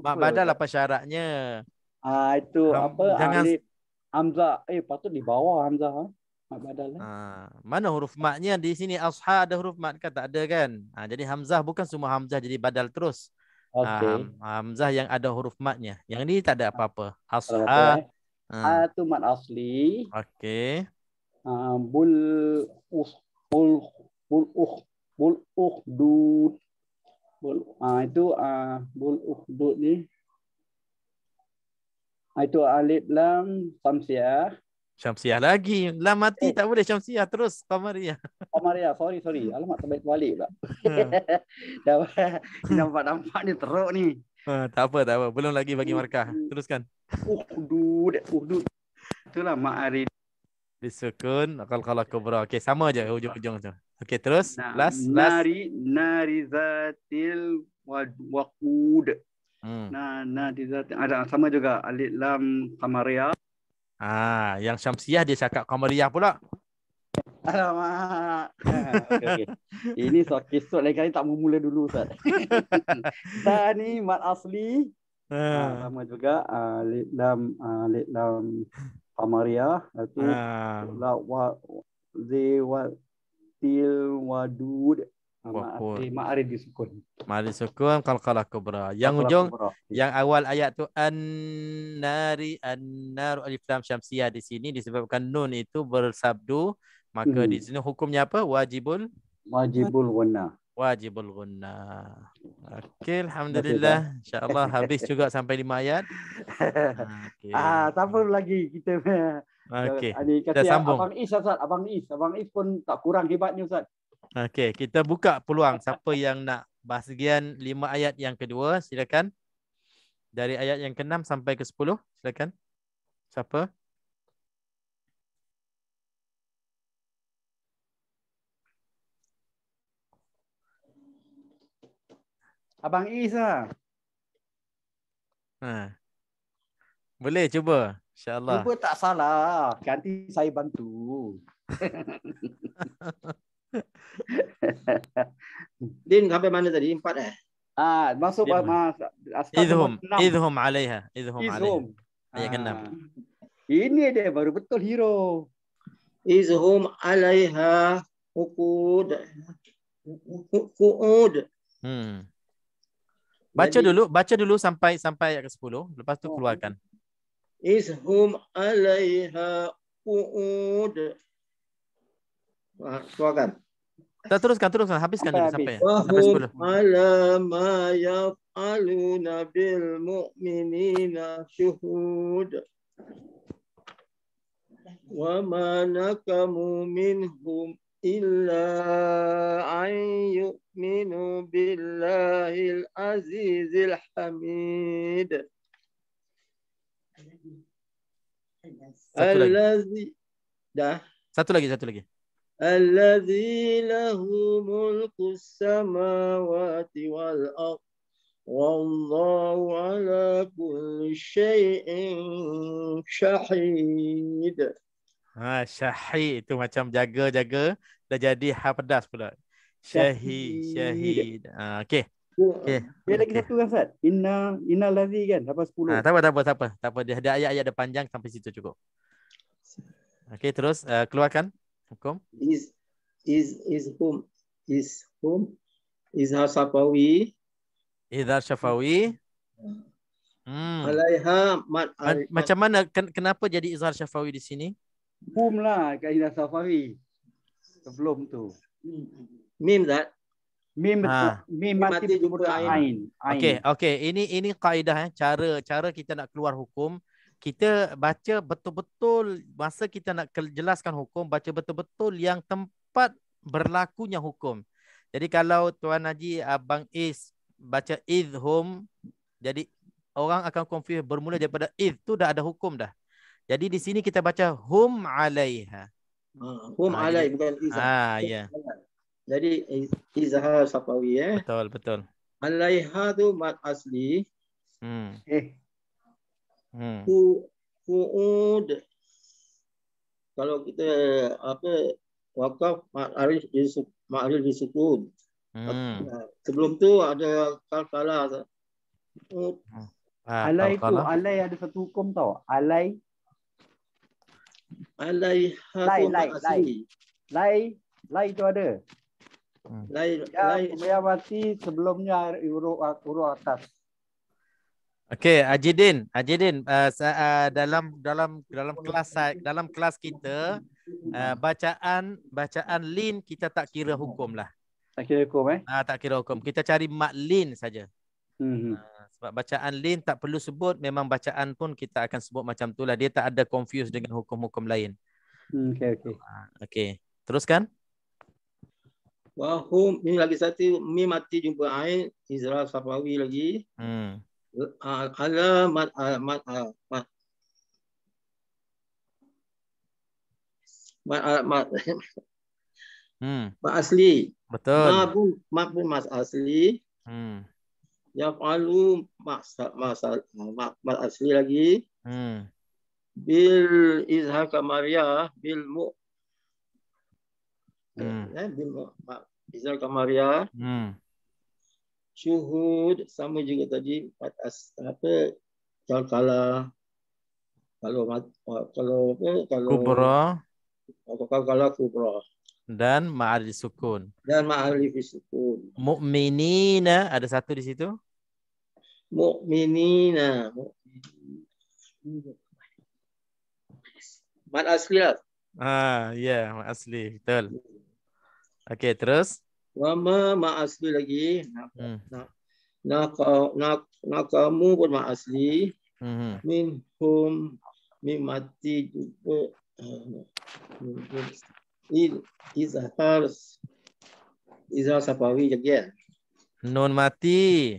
Mak badal apa syaratnya? Itu apa? Jangan Alif Hamzah. Patut di bawah Hamzah. Mat badal. Mana huruf matnya di sini? Asha ada huruf mat kan? Tak ada kan? Jadi Hamzah bukan semua Hamzah jadi badal terus. Hamzah yang ada huruf matnya. Yang ni tak ada apa-apa. Asha. Tu mat asli. Okey. Bul ukhdud. Itu bul ukhdud ni. Itu alif lam samsiah. Syamsiah lagi. Lam mati tak boleh syamsiah terus. Qamariyah. Sorry. Alamak terbaik balik pula. Nampak ni teruk ni. Tak apa. Belum lagi bagi markah. Teruskan. Ukhdud. Itulah ma'arid. Disukun. Qalqalah kubra. Okey, sama je hujung-hujung tu. Okey, terus. Last. Nari zatil waqud. Ada sama juga alif lam qamariyah. Yang syamsiah dia cakap qamariyah pula. Alamak. Okay. Ini kisah lain kali tak memula dulu Ustaz. Ni mat asli. Sama juga alif lam qamariyah itu til wadud. Ma'arid disukun. Ma'arid disukun qalqalah kubra. Yang hujung yang awal ayat tu an-nari an-nar alif lam syamsiah di sini disebabkan nun itu bersabdu, maka di sini hukumnya apa? Wajibul ghunnah. Okey, alhamdulillah. Insya-Allah habis juga sampai 5 ayat. Okey. Siapa lagi kita okey. Kita sambung. Abang Is pun tak kurang hebatnya Ustaz. Okey, kita buka peluang siapa yang nak bahagian 5 ayat yang kedua, silakan. Dari ayat yang ke-6 sampai ke-10, silakan. Siapa? Abang Is lah. Boleh cuba, insya-Allah. Cuba tak salah, nanti saya bantu. Din sampai mana tadi? 4 masuk idhum 'alaiha. Ayat ke-6. Ini dia baru betul hero. Izhum 'alaiha uqud. Baca dulu sampai ayat ke-10, lepas tu keluarkan. Izhum 'alaiha uqud. Keluarkan. Teruskan, habiskan dulu sampai 10. Ala ma yaf'aluna bil mu'minina syuhud. Wa ma nakamu minhum illa an yu'minu billahil azizil hamid. Satu lagi. Alladzi lahu mulku samawati wal ardh wallahu ala kulli syai'in syahid. Syahid itu macam jaga-jaga dah jadi ha pedas pula. Syahid. Okey. Okay. Dia lagi satu kan Ustaz? Inna lazi kan sampai 10. Tak apa. Dia ada ayat-ayat ada panjang sampai situ cukup. Okey, terus keluarkan hukum. Izhar Safawi. Izhar Syafawi. Alaiha Macam mana kenapa jadi izhar Syafawi di sini? Hum lah kat Izhar Safawi. Sebelum tu. Mim that. Mim mati jumpa ain. Okey. Ini kaedah cara kita nak keluar hukum. Kita baca betul-betul masa kita nak jelaskan hukum, baca betul-betul yang tempat berlakunya hukum. Jadi kalau Tuan Haji Abang Is baca idhum, jadi orang akan confuse bermula daripada id tu dah ada hukum dah. Jadi di sini kita baca hum alaiha. Hum alai bukan izhar. Ya. Jadi izhar Safawi Betul. Alaiha tu mat asli. Qu'ud. Kalau kita wakaf ma'arif disukun. Sebelum tu ada kalkala. Alai tu, alai ada satu hukum tau. Alai tu ada. Lai mati sebelumnya huruf atas. Okey, Ajidin, dalam kelas kita bacaan lin kita tak kira hukum lah. Tak kira hukum tak kira hukum. Kita cari mat lin saja. Sebab bacaan lin tak perlu sebut, memang bacaan pun kita akan sebut macam tu lah. Dia tak ada confuse dengan hukum-hukum lain. Okey. Teruskan. Wahum, ini lagi satu mim mati jumpa ain, Izhar Safawi lagi. Alamat asli. Betul. Mat mas asli. Yaf'alu mat asli lagi. Bil izhar kamariyah bil izhar kamariyah. Syuhud sama juga tadi kalkala kalau kubra dan ma'arif sukun. Mu'minina ada satu di situ. Mu'minina. Mat asli lah. Ya, mat asli, betul. Okey, terus. Wama ma asli lagi. Nakamu pun ma asli. Minhum mimati juga. Izhar Safawi juga. Nun mati.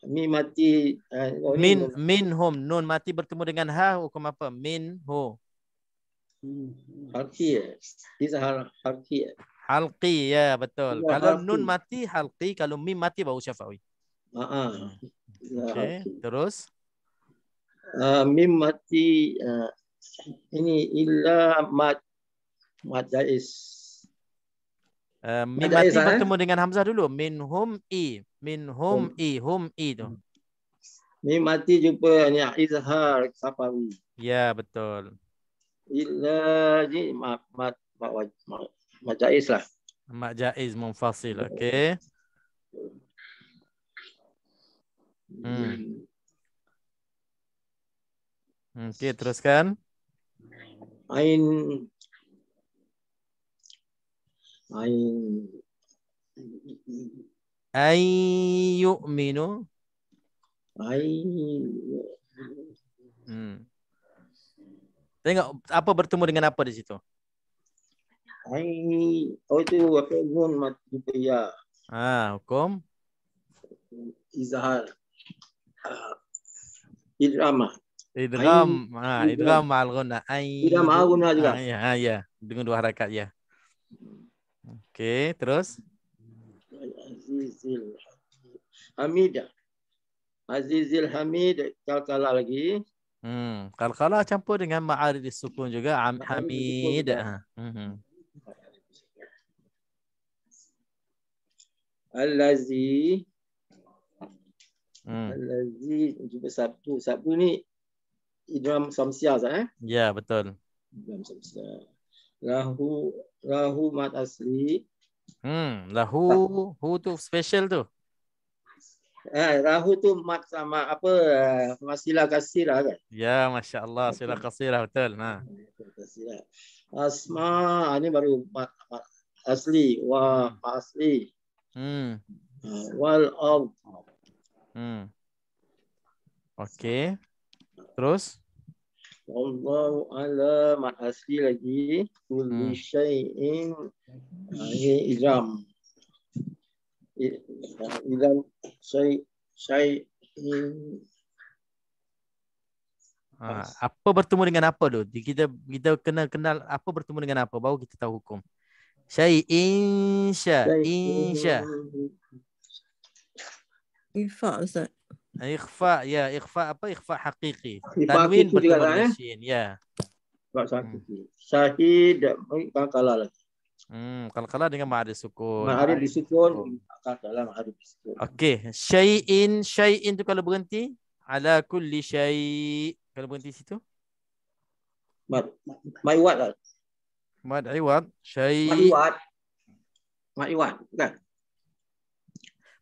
Mimati. Minhum. Nun mati bertemu dengan ha, hukum apa? Minhu. Halqi. Izhar halqi. Halqi, ya betul. Kalau nun mati halqi, kalau mim mati baru Syafawi. Okey, terus. Mim mati ini illa mat jaiz. Mim mati bertemu dengan hamzah dulu. Minhum hum i tu. Mim mati jumpa ni izhar Safawi. Ya, betul. Illa ni mat jaiz lah. Mat jaiz munfasil. Okey. Okey, teruskan. Ain yu'minu. Tengok apa bertemu dengan apa di situ. Itu apa nun mati ya. Hukum izhar idramah. Idgham. Idgham ma'al ghunna. Idgham ma'al ghunna juga. Ya. Dengan 2 harakat ya. Okey, terus. Azizil Hamid. Azizil Hamid kalkala lagi. Qalqalah campur dengan ma'arid sukun juga. Hamid. Allazi. Allazi jumpa Sabtu ni idgham samsiah Ya, betul. Idgham samsiah. Lahu mat asli. Lahu tu special tu. Rahu tu mat sama apa masilah kasirah kan? Ya, masya-Allah, sila kasirah betul. Kasirah. Asma ini baru mat asli wa asli. Wal ard. Okey. Terus Wallahu ala mat asli lagi kulli syai'in ini idgham. Idgham syai'in. Apa bertemu dengan apa tu? Kita kena kenal apa bertemu dengan apa baru kita tahu hukum. Syai'in insya. Ifa Ustaz. Ikhfa, ya, ikhfa apa? Ikhfa haqiqi. Ikhfa Tanwin haqiqi bertemu juga, dengan syin, ya. Syahid kalkala lagi. Qalqalah dengan ma'arif sukun. Ma'arif disukun, kalkala ma'arif disukun. Okey, syai'in tu kalau berhenti ala kulli syai'. Kalau berhenti situ? Ma'iwat lah. Mad iwad, Ma'iwat, kan?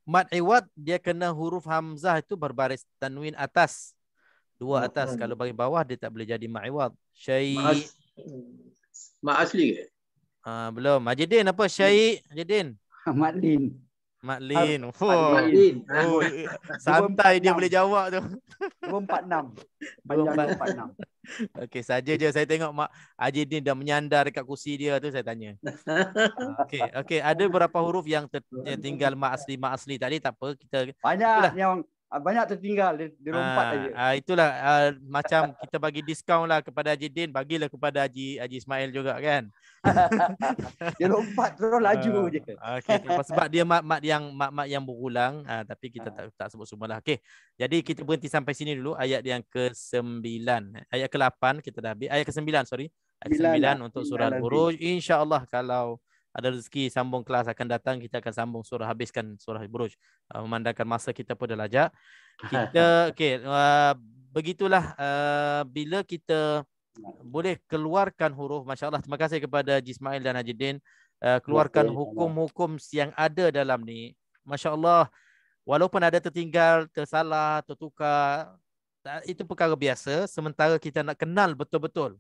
Mad iwad dia kena huruf hamzah itu berbaris tanwin atas. 2 atas. Kalau bagi bawah dia tak boleh jadi mad iwad. Mak asli ke? Belum. Majidin apa? Majidin. Matlin. Matlin. Matlin. Santai dia boleh jawab tu. 246. Panjang 246. Okey, saja je saya tengok Mak Ajidin dah menyandar dekat kursi dia tu saya tanya. Okey, ada berapa huruf yang tinggal mak asli tadi tak apa kita banyak yang banyak tertinggal dia lompat aja. Itulah macam kita bagi diskaun lah kepada Ajidin, bagilah kepada Haji Ismail juga kan. Dia lompat terus laju je. Okey, sebab dia mak yang berulang, tapi kita tak sebut semualah. Okey. Jadi kita berhenti sampai sini dulu ayat yang ke-9. Ayat ke-8 kita dah habis. Ayat ke-9 sorry. Ayat 9 untuk surah Al-Buruj. Insya-Allah kalau ada rezeki sambung kelas akan datang kita akan sambung surah, habiskan surah Al-Buruj. Memandangkan masa kita pun dah lajak. Kita okey, begitulah bila kita boleh keluarkan huruf, masya-Allah, terima kasih kepada Haji Ismail dan Haji Din, keluarkan hukum-hukum yang ada dalam ni. Masya-Allah, walaupun ada tertinggal, tersalah, tertukar, itu perkara biasa sementara kita nak kenal betul-betul.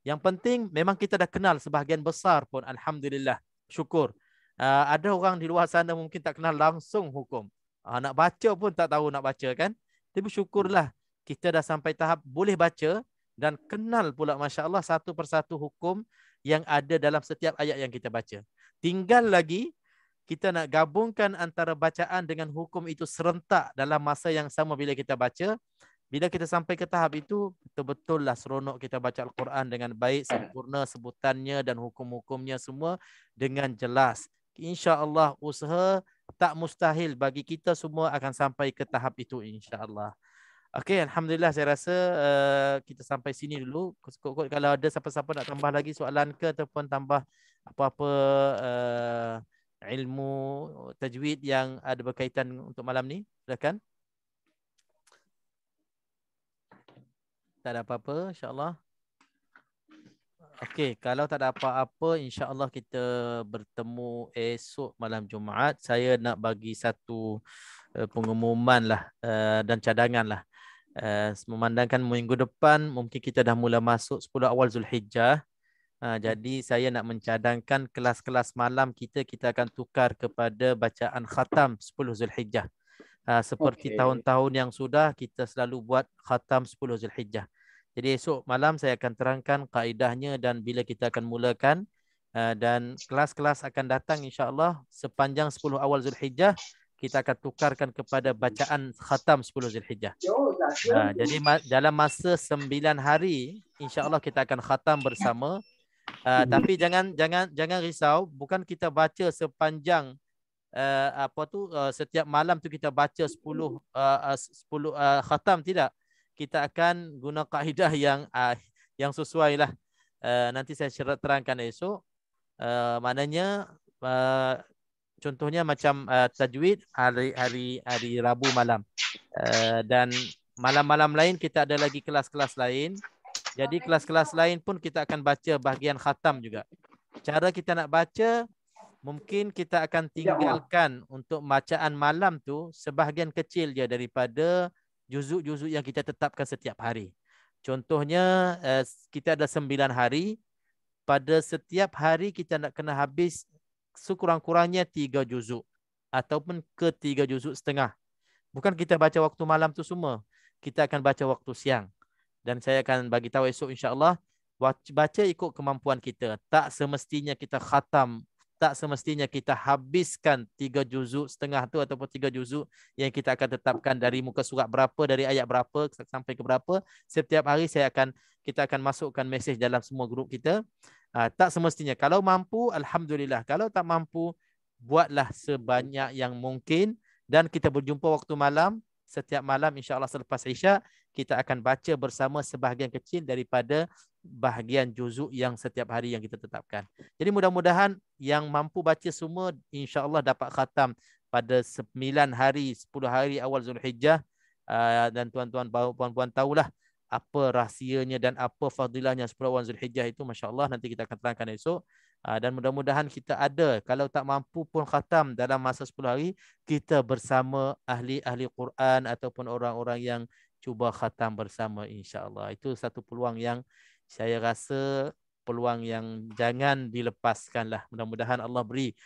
Yang penting memang kita dah kenal sebahagian besar pun, alhamdulillah, syukur. Ada orang di luar sana mungkin tak kenal langsung hukum. Nak baca pun tak tahu nak baca kan. Tapi syukurlah kita dah sampai tahap boleh baca dan kenal pula masya-Allah satu persatu hukum yang ada dalam setiap ayat yang kita baca. Tinggal lagi kita nak gabungkan antara bacaan dengan hukum itu serentak dalam masa yang sama bila kita baca. Bila kita sampai ke tahap itu, betul-betul lah seronok kita baca Al-Quran dengan baik, sempurna sebutannya dan hukum-hukumnya semua dengan jelas. InsyaAllah usaha tak mustahil bagi kita semua akan sampai ke tahap itu insya-Allah. Okey, alhamdulillah saya rasa kita sampai sini dulu. Kalau ada siapa-siapa nak tambah lagi soalan ke ataupun tambah apa-apa ilmu tajwid yang ada berkaitan untuk malam ni, silakan. Tak ada apa-apa, insya-Allah. Okey, kalau tak ada apa-apa, insya-Allah kita bertemu esok malam Jumaat. Saya nak bagi satu pengumuman lah dan cadangan lah. Memandangkan minggu depan mungkin kita dah mula masuk 10 awal Zulhijjah. Jadi saya nak mencadangkan kelas-kelas malam kita akan tukar kepada bacaan khatam 10 Zulhijjah. Seperti tahun-tahun yang sudah kita selalu buat khatam 10 Zulhijjah. Jadi esok malam saya akan terangkan kaedahnya dan bila kita akan mulakan, dan kelas-kelas akan datang insya-Allah sepanjang 10 awal Zulhijjah kita akan tukarkan kepada bacaan khatam 10 Zulhijjah. Jadi dalam masa 9 hari insya-Allah kita akan khatam bersama. Tapi jangan risau, bukan kita baca sepanjang setiap malam tu kita baca 10 khatam, tidak. Kita akan guna kaedah yang sesuai lah. Nanti saya terangkan esok. Maknanya contohnya macam tajwid hari Rabu malam. Dan malam-malam lain kita ada lagi kelas-kelas lain. Jadi kelas-kelas lain pun kita akan baca bahagian khatam juga. Cara kita nak baca, mungkin kita akan tinggalkan untuk bacaan malam tu sebahagian kecil je daripada juzuk-juzuk yang kita tetapkan setiap hari. Contohnya kita ada 9 hari. Pada setiap hari kita nak kena habis sekurang-kurangnya 3 juzuk ataupun ke 3 juzuk setengah. Bukan kita baca waktu malam tu semua. Kita akan baca waktu siang. Dan saya akan bagi tahu esok insya-Allah, baca ikut kemampuan kita. Tak semestinya kita khatam, tak semestinya kita habiskan 3 juzuk setengah tu ataupun 3 juzuk yang kita akan tetapkan dari muka surat berapa, dari ayat berapa sampai ke berapa. Setiap hari kita akan masukkan mesej dalam semua grup kita. Tak semestinya. Kalau mampu, alhamdulillah. Kalau tak mampu, buatlah sebanyak yang mungkin dan kita berjumpa waktu malam. Setiap malam insya-Allah selepas Isya kita akan baca bersama sebahagian kecil daripada bahagian juzuk yang setiap hari yang kita tetapkan. Jadi mudah-mudahan yang mampu baca semua insya-Allah dapat khatam pada 9 hari, 10 hari awal Zulhijjah. Dan tuan-tuan, puan-puan tahulah apa rahsianya dan apa fadilahnya 10 awal Zulhijjah itu, masya-Allah. Nanti kita akan terangkan esok. Dan mudah-mudahan kita ada, kalau tak mampu pun khatam dalam masa 10 hari, kita bersama ahli-ahli Quran ataupun orang-orang yang cuba khatam bersama insya-Allah. Itu satu peluang yang saya rasa peluang yang jangan dilepaskan lah. Mudah-mudahan Allah beri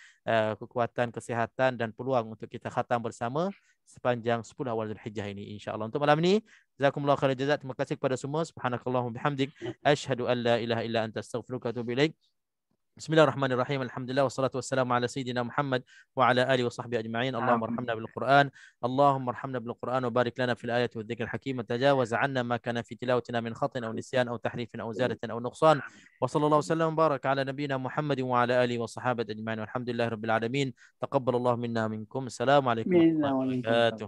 kekuatan, kesihatan dan peluang untuk kita khatam bersama sepanjang 10 awal Zulhijjah ini insya-Allah. Untuk malam ini, jazakumullahu khairan jazak. Terima kasih kepada semua. Subhanakallahumma bihamdik, asyhadu an la ilaha illa anta, astaghfiruka wa atubu ilaik. Bismillahirrahmanirrahim. Alhamdulillah wassalatu wassalamu ala sayyidina Muhammad wa ala alihi wa sahbihi ajma'in. Allahumma arhamna bil Quran. Allahumma arhamna bil Quran wa barik lana fil ayati wa dhikril hakim. Tajawaz 'anna ma kana fi tilawatina min khatin aw nisyan aw tahrifin aw ziyadatin aw nuqsan. Wa sallallahu wasallam baraka ala nabiyyina Muhammad wa ala alihi wa sahabati ajma'in. Walhamdulillahirabbil alamin. Taqabbalallahu minna minkum. Assalamualaikum warahmatullahi wabarakatuh.